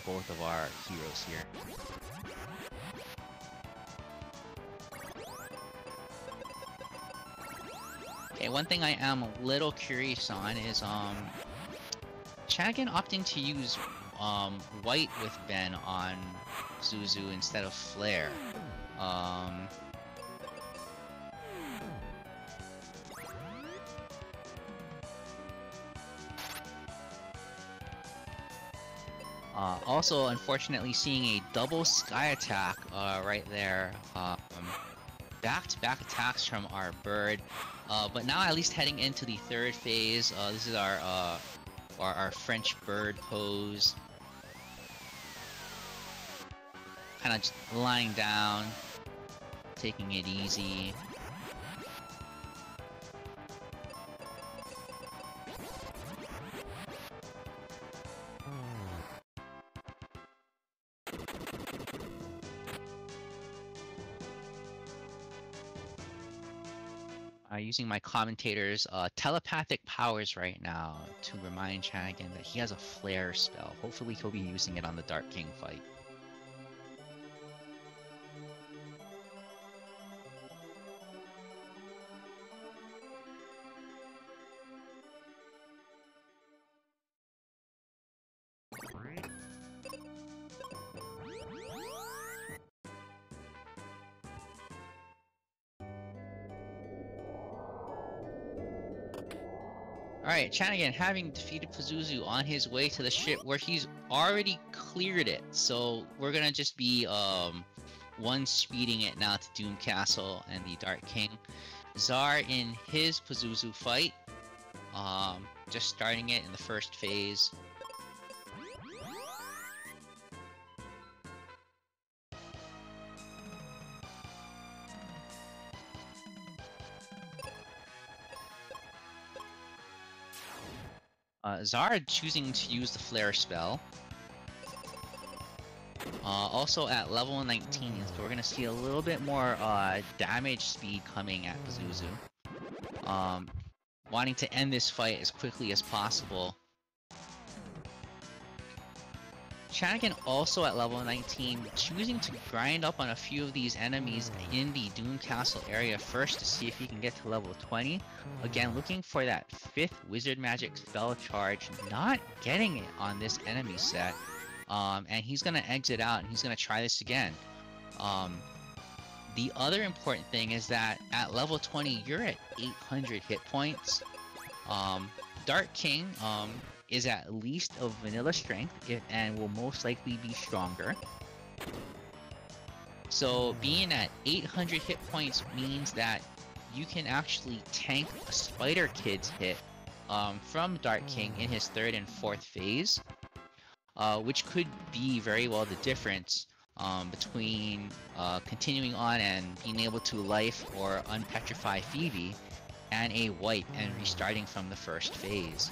both of our heroes here. Okay, one thing I am a little curious on is Chanigan opting to use white with Ben on Zuzu instead of Flare. Also, unfortunately, seeing a double sky attack right there. Back-to-back attacks from our bird. But now at least heading into the 3rd phase. This is our French bird pose. Kind of just lying down, taking it easy. Using my commentator's telepathic powers right now to remind Chanigan that he has a flare spell. Hopefully he'll be using it on the Dark King fight. Alright, Chanigan having defeated Pazuzu on his way to the ship where he's already cleared it. So we're gonna just be one speeding it now to Doom Castle and the Dark King. Czar in his Pazuzu fight, just starting it in the 1st phase. Czar choosing to use the Flare spell. Also at level 19, so we're gonna see a little bit more damage speed coming at Pazuzu. Wanting to end this fight as quickly as possible. Chanigan also at level 19, choosing to grind up on a few of these enemies in the Doom Castle area first to see if he can get to level 20. Again, looking for that 5th Wizard Magic spell charge, not getting it on this enemy set. And he's gonna exit out and he's gonna try this again. The other important thing is that at level 20, you're at 800 hit points. Dark King, is at least of vanilla strength and will most likely be stronger. So being at 800 hit points means that you can actually tank a Spider Kid's hit from Dark King in his 3rd and 4th phase, which could be very well the difference between continuing on and being able to life or unpetrify Phoebe, and a wipe and restarting from the first phase.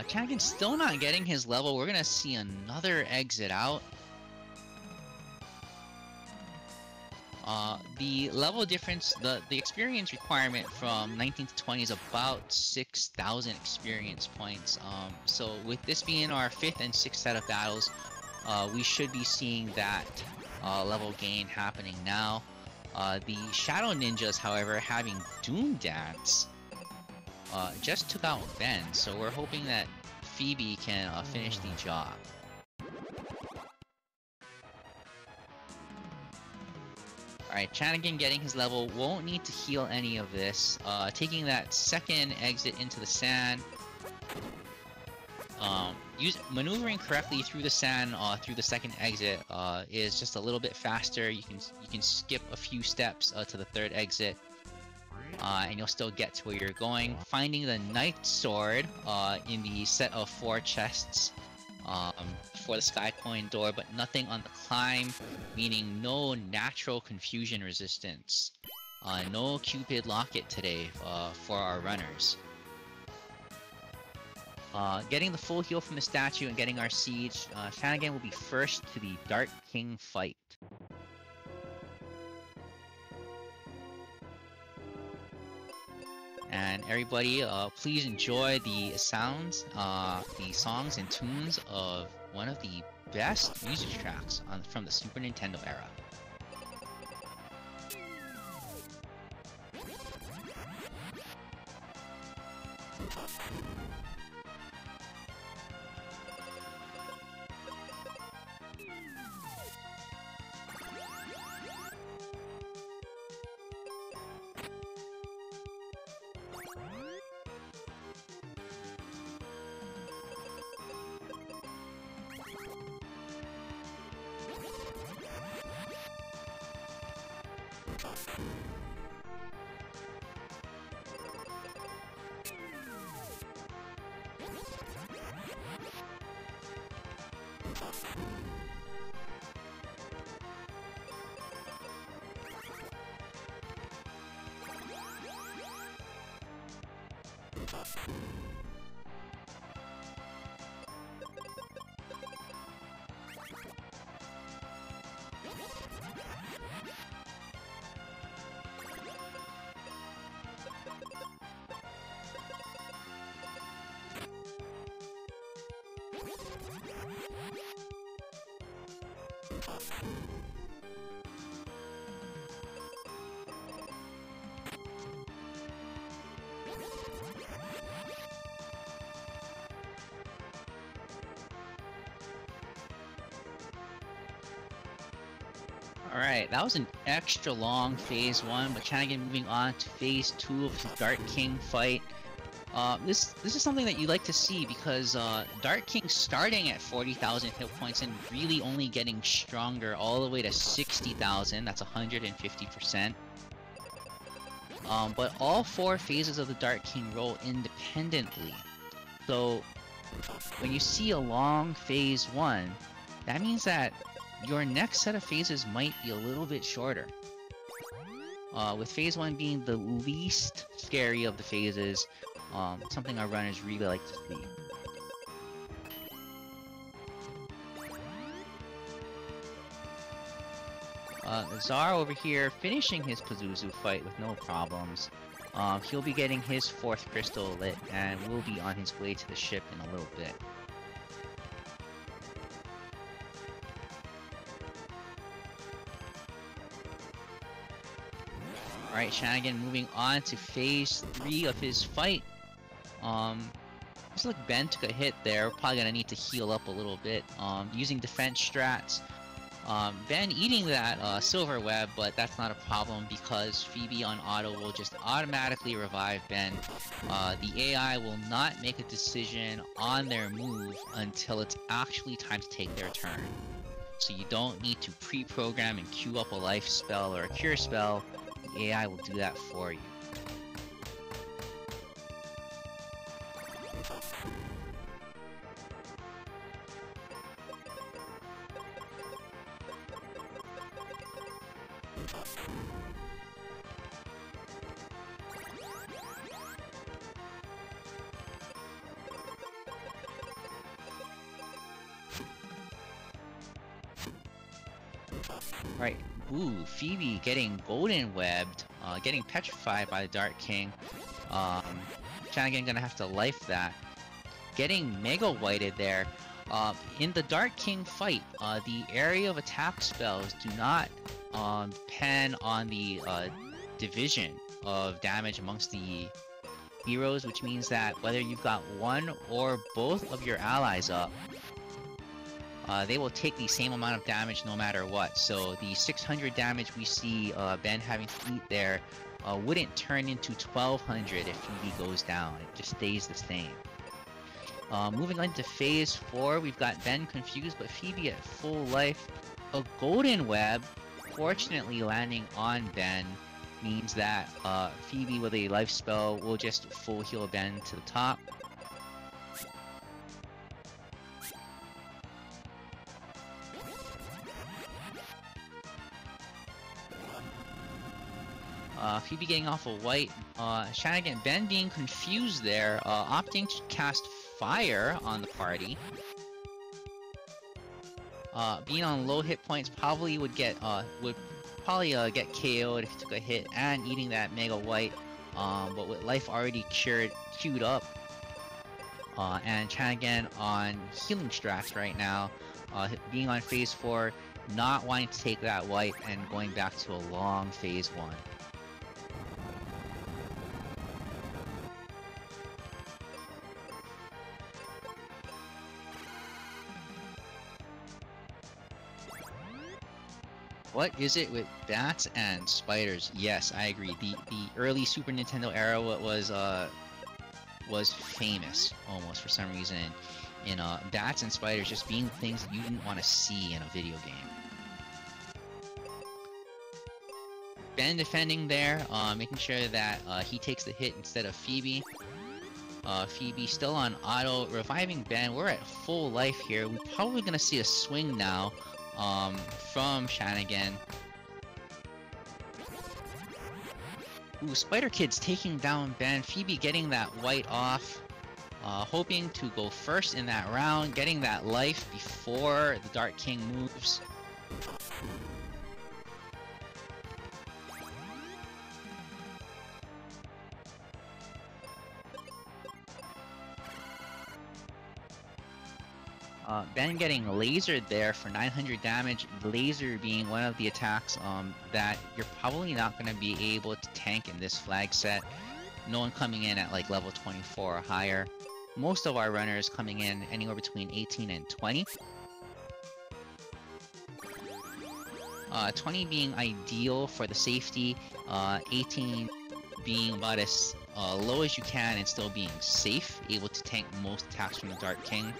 Chanigan's still not getting his level. We're gonna see another exit out. The level difference, the experience requirement from 19 to 20 is about 6,000 experience points. So with this being our 5th and 6th set of battles, we should be seeing that level gain happening now. The Shadow Ninjas, however, having Doom Dance, just took out Ben, so we're hoping that Phoebe can finish the job. Alright, Chanigan getting his level, won't need to heal any of this. Taking that second exit into the sand. Maneuvering correctly through the sand through the second exit is just a little bit faster. You can skip a few steps to the third exit. And you'll still get to where you're going. Finding the Knight Sword in the set of 4 chests for the Sky Coin door, but nothing on the climb, meaning no natural confusion resistance. No Cupid Locket today for our runners. Getting the full heal from the statue and getting our siege, Chanigan will be first to the Dark King fight. And everybody, please enjoy the sounds, the songs and tunes of one of the best music tracks from the Super Nintendo era. Alright, that was an extra long Phase 1, but Chanigan moving on to Phase 2 of his Dark King fight. This is something that you like to see because Dark King starting at 40,000 hit points and really only getting stronger all the way to 60,000, that's 150%. But all 4 phases of the Dark King roll independently. So when you see a long Phase 1, that means that your next set of phases might be a little bit shorter. With Phase 1 being the least scary of the phases, something our runners really like to see. Czar over here finishing his Pazuzu fight with no problems. He'll be getting his 4th crystal lit and will be on his way to the ship in a little bit. Alright, Chanigan moving on to Phase 3 of his fight. Looks like Ben took a hit there. Probably gonna need to heal up a little bit. Using defense strats. Ben eating that silver web, but that's not a problem because Phoebe on auto will just automatically revive Ben. The AI will not make a decision on their move until it's actually time to take their turn. So you don't need to pre-program and queue up a life spell or a cure spell. The AI will do that for you. Right. Ooh, Phoebe getting golden webbed, getting petrified by the Dark King. Chanigan gonna have to life that. Getting mega whited there. In the Dark King fight, the area of attack spells do not depend on the division of damage amongst the heroes, which means that whether you've got one or both of your allies up, they will take the same amount of damage no matter what. So the 600 damage we see Ben having to eat there wouldn't turn into 1200 if Phoebe goes down. It just stays the same. Moving on to phase 4, we've got Ben confused, but Phoebe at full life. A golden web, fortunately landing on Ben, means that Phoebe with a life spell will just full heal Ben to the top. Phoebe getting off of white. Chanigan, Ben being confused there, opting to cast fire on the party. Being on low hit points probably would get KO'd if he took a hit, and eating that mega white. But with life already queued up, and Chanigan on healing strats right now, being on phase 4, not wanting to take that white and going back to a long phase 1. What is it with bats and spiders? Yes, I agree. The early Super Nintendo era was famous almost for some reason in bats and spiders just being things that you didn't want to see in a video game. Ben defending there, making sure that he takes the hit instead of Phoebe. Phoebe still on auto, reviving Ben. We're at full life here. We're probably gonna see a swing now. From Chanigan. Ooh, Spider Kid's taking down Ben. Phoebe getting that white off. Hoping to go first in that round, getting that life before the Dark King moves. Ben getting lasered there for 900 damage, laser being one of the attacks that you're probably not going to be able to tank in this flag set. No one coming in at like level 24 or higher. Most of our runners coming in anywhere between 18 and 20. 20 being ideal for the safety, 18 being about as low as you can and still being safe, able to tank most attacks from the Dark King.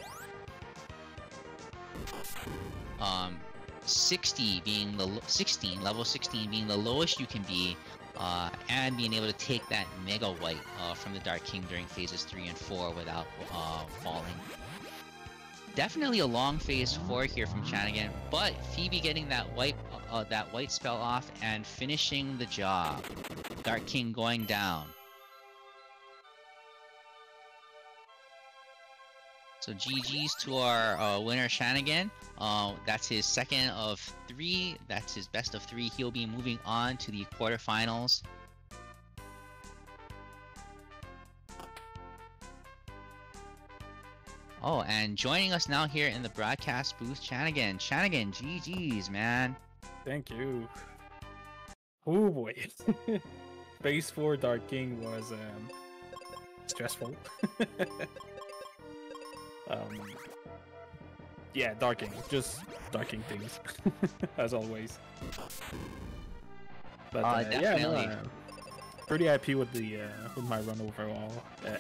60 being the level 16 being the lowest you can be, and being able to take that mega white from the Dark King during phases 3 and 4 without falling. Definitely a long phase 4 here from Chanigan, but Phoebe getting that white spell off and finishing the job. Dark King going down. So GG's to our winner Chanigan. That's his second of 3. That's his best of 3. He'll be moving on to the quarterfinals. Oh, and joining us now here in the broadcast booth, Chanigan. Chanigan, GG's, man. Thank you. Oh boy. Phase 4 Dark King was stressful. Yeah, Dark King, just Dark King things, as always. But definitely. yeah, no, pretty happy with my run overall,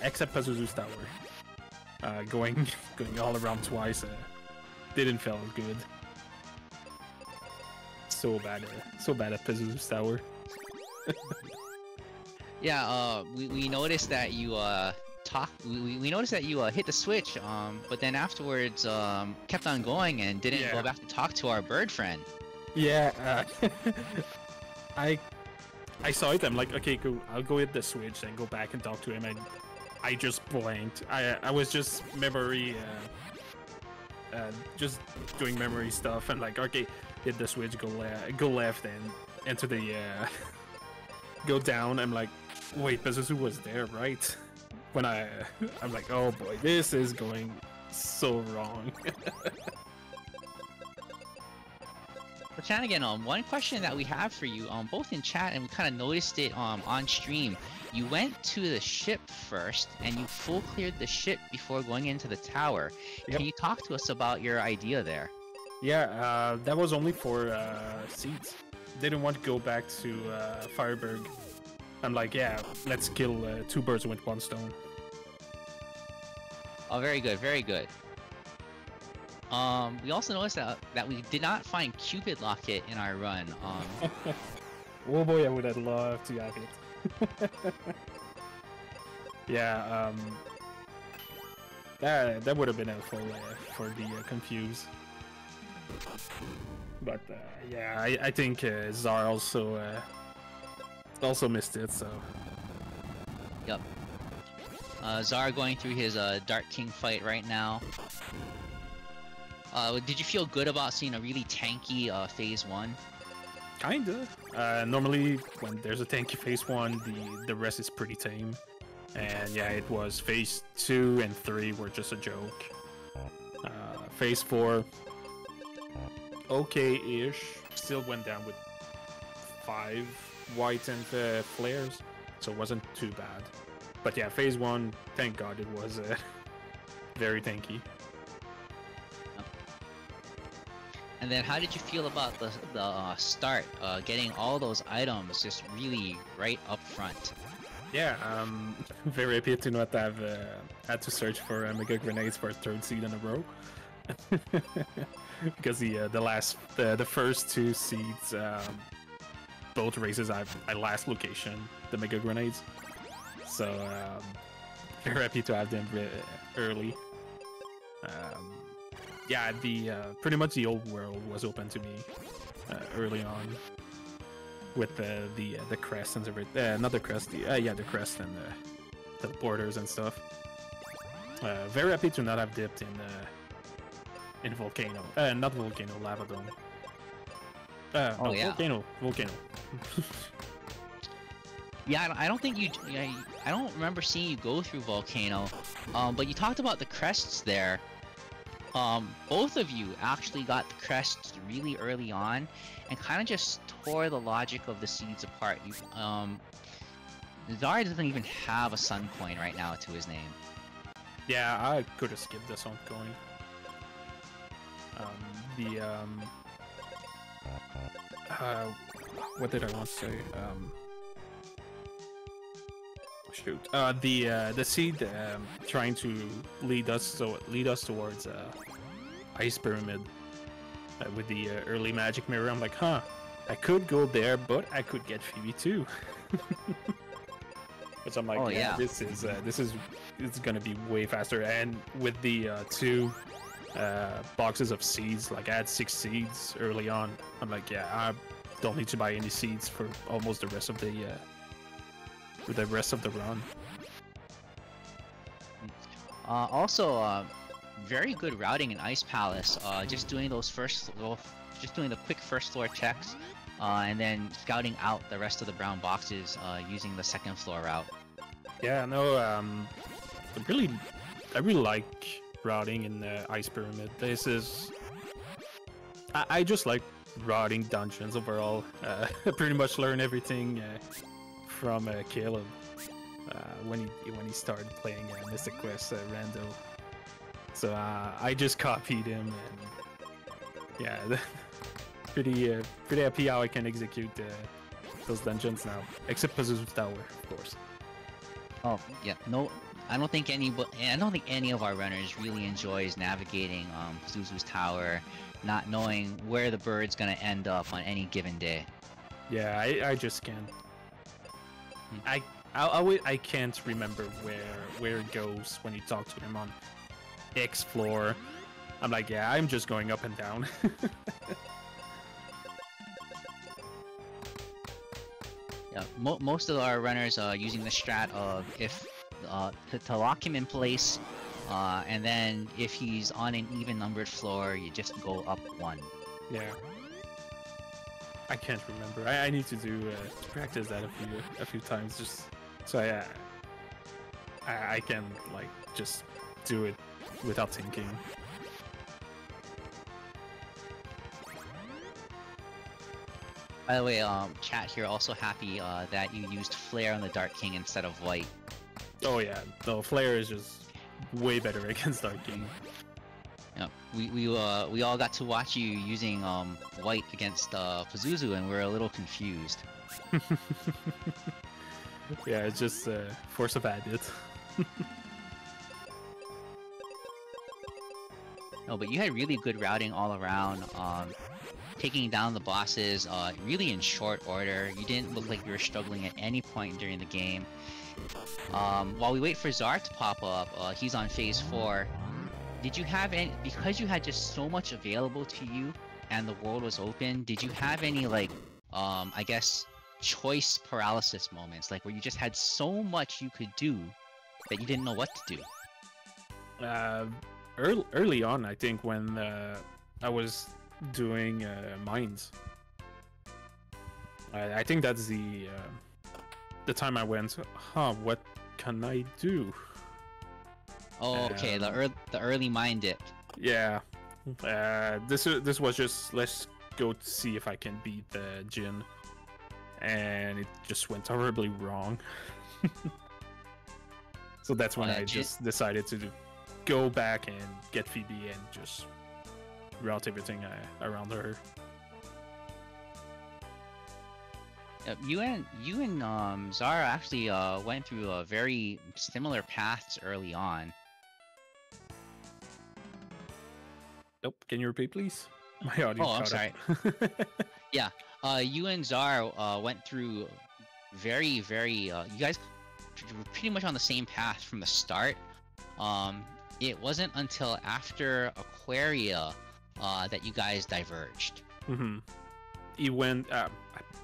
except Pazuzu's Tower. Going all around twice didn't feel as good. So bad at Pazuzu's Tower. Yeah, we noticed that you we noticed that you hit the switch, but then afterwards kept on going and didn't go back to talk to our bird friend. Yeah, I saw it. I'm like, okay, cool. I'll go hit the switch and go back and talk to him, and I just blanked. I was just memory, just doing memory stuff, and like, okay, hit the switch, go left, and enter the go down. I'm like, wait, Pazuzu was there, right? When I'm like, oh boy, this is going so wrong. So Chanigan, one question that we have for you, both in chat and we kind of noticed it on stream. You went to the ship first, and you full cleared the ship before going into the tower. Yep. Can you talk to us about your idea there? Yeah, that was only for seeds. Didn't want to go back to Fireberg. I'm like, yeah, let's kill 2 birds with 1 stone. Oh, very good, very good. We also noticed that we did not find Cupid Locket in our run. Oh boy, I would have loved to have it. Yeah, that would have been helpful for the confuse. But yeah, I think Czar also missed it. So. Yep. Czar going through his Dark King fight right now. Did you feel good about seeing a really tanky phase 1? Kinda. Normally, when there's a tanky phase 1, the rest is pretty tame. And yeah, it was phase 2 and 3 were just a joke. Phase 4, okay-ish. Still went down with 5 white and flares, so it wasn't too bad. But yeah, phase 1, thank God it was very tanky. And then how did you feel about the start, getting all those items just really right up front? Yeah, very happy to not have had to search for Mega Grenades for a 3rd seed in a row. Because the first 2 seeds, both races I last location the Mega Grenades. So very happy to have them early. Yeah, pretty much the old world was open to me early on with the crest and everything. Not the crest, the crest and the borders and stuff. Very happy to not have dipped in Volcano. Not Volcano, Lava Dome. No, yeah. Volcano. Yeah, I don't think I don't remember seeing you go through Volcano. But you talked about the crests there. Both of you actually got the crests really early on, and kind of just tore the logic of the seeds apart. Czar doesn't even have a Sun Coin right now to his name. Yeah, I could have skipped this one going. What did I want to say? Shoot. The seed trying to lead us towards Ice Pyramid with the early magic mirror. I'm like, huh, I could go there, but I could get Phoebe too. Which I'm like, yeah, this is gonna be way faster. And with the 2 boxes of seeds, like I had 6 seeds early on. I'm like, yeah, I don't need to buy any seeds for almost the rest of the run. Also, very good routing in Ice Palace. Just doing the quick first floor checks, and then scouting out the rest of the brown boxes using the 2nd floor route. Yeah, no, I really like routing in the Ice Pyramid. This is, I just like routing dungeons overall. Pretty much learn everything from Caleb when he started playing Mystic Quest Rando. So I just copied him, and yeah, pretty happy how I can execute those dungeons now, except Pazuzu's Tower, of course. Oh yeah, no, I don't think any of our runners really enjoys navigating Pazuzu's Tower, not knowing where the bird's gonna end up on any given day. Yeah, I just can't. I can't remember where it goes when you talk to him on X floor. I'm like, yeah, I'm just going up and down. Yeah, most of our runners are using the strat of if to lock him in place, and then if he's on an even numbered floor, you just go up 1. Yeah. I can't remember. I need to do practice that a few times just so I can like just do it without thinking. By the way, chat here also happy that you used Flare on the Dark King instead of White. Oh yeah, no, Flare is just way better against Dark King. Yeah, we all got to watch you using White against Pazuzu, and we're a little confused. Yeah, it's just force of habit. No, but you had really good routing all around. Taking down the bosses really in short order. You didn't look like you were struggling at any point during the game. While we wait for Czar to pop up, he's on phase 4. Did you have any, because you had just so much available to you and the world was open, did you have any like, I guess, choice paralysis moments, like where you just had so much you could do that you didn't know what to do? Early on, I think, when I was doing mines, I think that's the time I went, huh, what can I do? Oh, okay, the early mine dip. Yeah, this was just, let's go see if I can beat the Jin, and it just went horribly wrong. So that's when I just decided to go back and get Phoebe and just route everything around her. You and Zara actually went through very similar paths early on. Nope. Can you repeat, please? My audio. Oh, I'm sorry. Yeah. You and Czar went through very, you guys were pretty much on the same path from the start. It wasn't until after Aquaria that you guys diverged. Mm-hmm. He went. I'm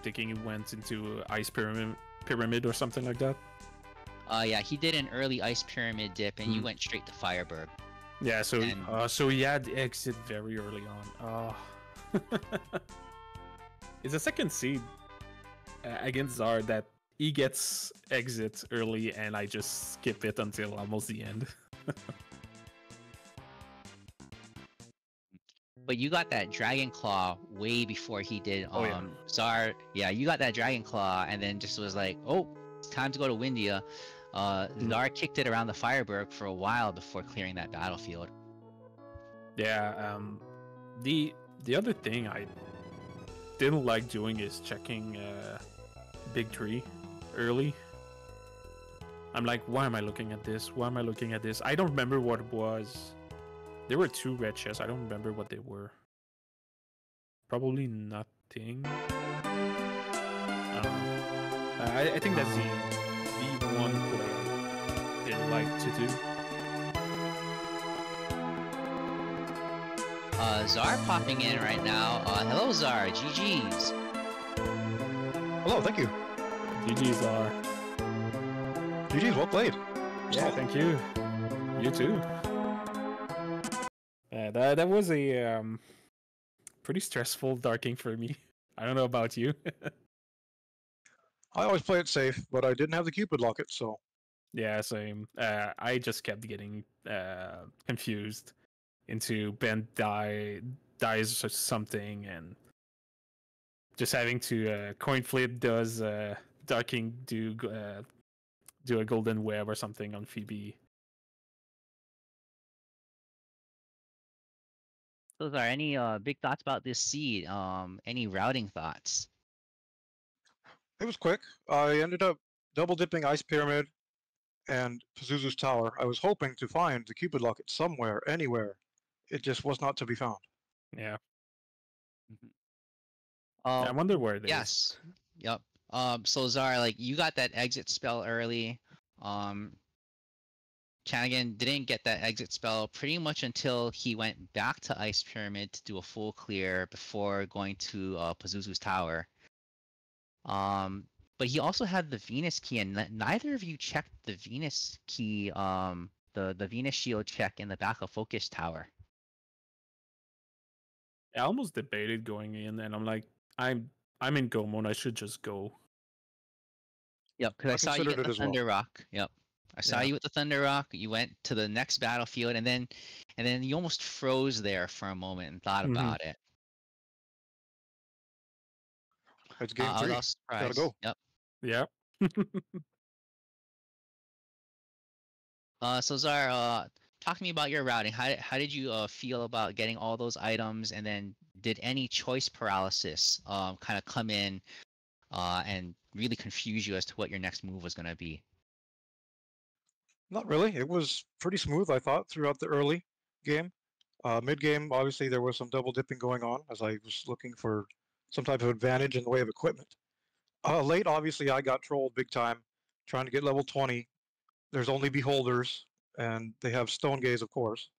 thinking he went into Ice Pyramid or something like that. Yeah, he did an early Ice Pyramid dip, and you went straight to Firebird. Yeah, so so he had the exit very early on. It's a second seed against Czar that he gets exit early, and I just skip it until almost the end. But you got that Dragon Claw way before he did. Yeah. Czar, yeah, you got that Dragon Claw, and then just was like, oh, it's time to go to Windia. Czar kicked it around the Firebird for a while before clearing that battlefield. Yeah, the other thing I didn't like doing is checking Big Tree early. I'm like, why am I looking at this? Why am I looking at this? I don't remember what it was. There were 2 red chests. I don't remember what they were. Probably nothing. I think that's the one that I didn't like to do. Czar popping in right now. Hello, Czar. GG's. Hello, thank you. GG's, Czar. GG's, well played. Yeah, thank you. You too. That was a pretty stressful darking for me. I don't know about you. I always play it safe, but I didn't have the Cupid locket, so... Yeah, same. I just kept getting confused into Ben dies or something, and just having to coin flip does darking do a golden web or something on Phoebe. So, Czar, any big thoughts about this seed? Any routing thoughts? It was quick. I ended up double dipping Ice Pyramid and Pazuzu's Tower. I was hoping to find the Cupid locket somewhere, anywhere. It just was not to be found. Yeah. I wonder where it is. Yes. Yep. So Czar, like, you got that exit spell early. Chanigan didn't get that exit spell pretty much until he went back to Ice Pyramid to do a full clear before going to Pazuzu's Tower. But he also had the Venus key, and neither of you checked the Venus key, the Venus shield check in the back of Focus Tower. I almost debated going in, and I'm like, I I'm in go mode. I should just go. Yep, because I saw you considered get it the as well. Thunder Rock. Yep, I saw Yeah. you with the Thunder Rock. You went to the next battlefield, and then you almost froze there for a moment and thought Mhm. about it. It's game I 3. was Gotta surprised. go. Yep. Yeah. So Czar, talk to me about your routing. How did you feel about getting all those items, and then did any choice paralysis kind of come in and really confuse you as to what your next move was going to be? Not really. It was pretty smooth, I thought, throughout the early game. Mid game, obviously, there was some double dipping going on as I was looking for some type of advantage in the way of equipment. Late, obviously, I got trolled big time trying to get level 20. There's only beholders, and they have stone gaze, of course.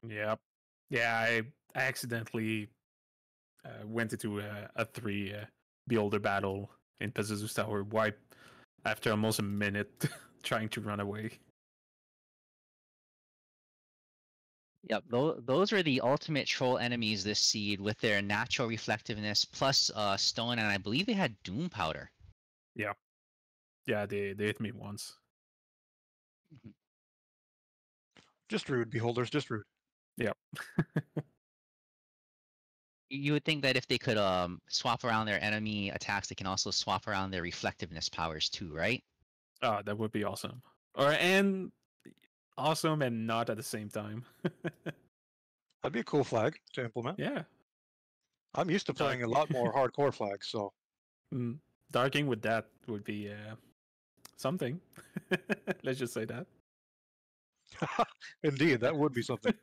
Yep. Yeah, I accidentally went into a 3 beholder battle in Pazuzu's Tower, wipe after almost a minute trying to run away. Yep, those are the ultimate troll enemies this seed with their natural reflectiveness plus stone, and I believe they had doom powder. Yeah. Yeah, they hit me once. Just rude, beholders, just rude. Yep. You would think that if they could swap around their enemy attacks, they can also swap around their reflectiveness powers too, right? Oh, that would be awesome. And awesome and not at the same time. That'd be a cool flag to implement. Yeah. I'm used to playing a lot more hardcore flags, so Darking with that would be something. Let's just say that. indeed, that would be something.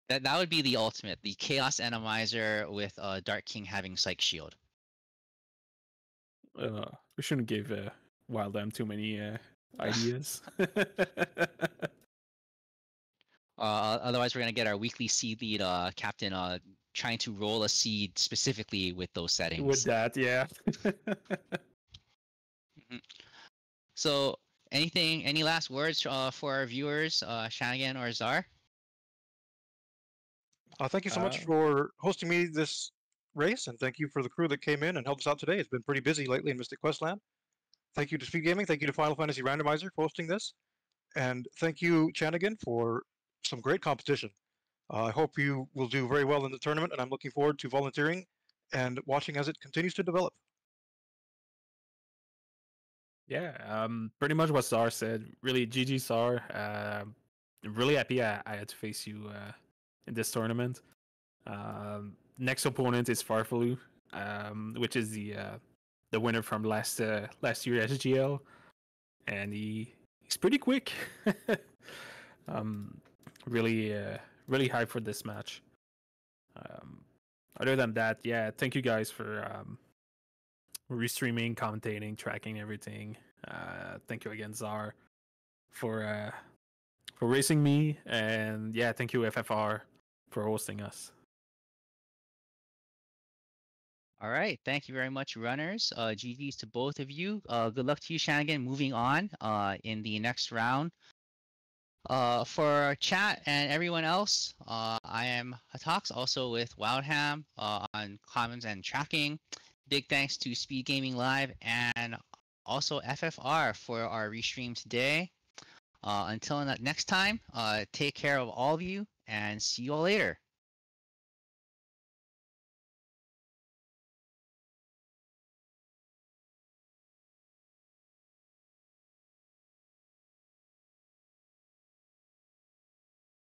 That would be the ultimate, the Chaos Randomizer with Dark King having Psych Shield. We shouldn't give Wild M too many ideas. Otherwise, we're gonna get our weekly seed lead captain trying to roll a seed specifically with those settings. With that, yeah. So, any last words for our viewers, Chanigan or Czar? Thank you so much for hosting me this race, and thank you for the crew that came in and helped us out today. It's been pretty busy lately in Mystic Questland. Thank you to Speed Gaming. Thank you to Final Fantasy Randomizer for hosting this. And thank you, Chanigan, for some great competition. I hope you will do very well in the tournament, and I'm looking forward to volunteering and watching as it continues to develop. Yeah, pretty much what Czar said. Really, GG Czar. Really happy I had to face you in this tournament. Next opponent is Farfalu, which is the winner from last year SGL, and he's pretty quick. Really hyped for this match. Other than that, yeah, thank you guys for restreaming, commentating, tracking everything. Thank you again, Czar, for racing me, and yeah, thank you FFR for hosting us. All right, thank you very much, runners. GGs to both of you. Good luck to you, Chanigan. Moving on in the next round. For chat and everyone else, I am Hatox, also with Wildham on comments and tracking. Big thanks to Speed Gaming Live and also FFR for our restream today. Until next time, take care of all of you and see you all later.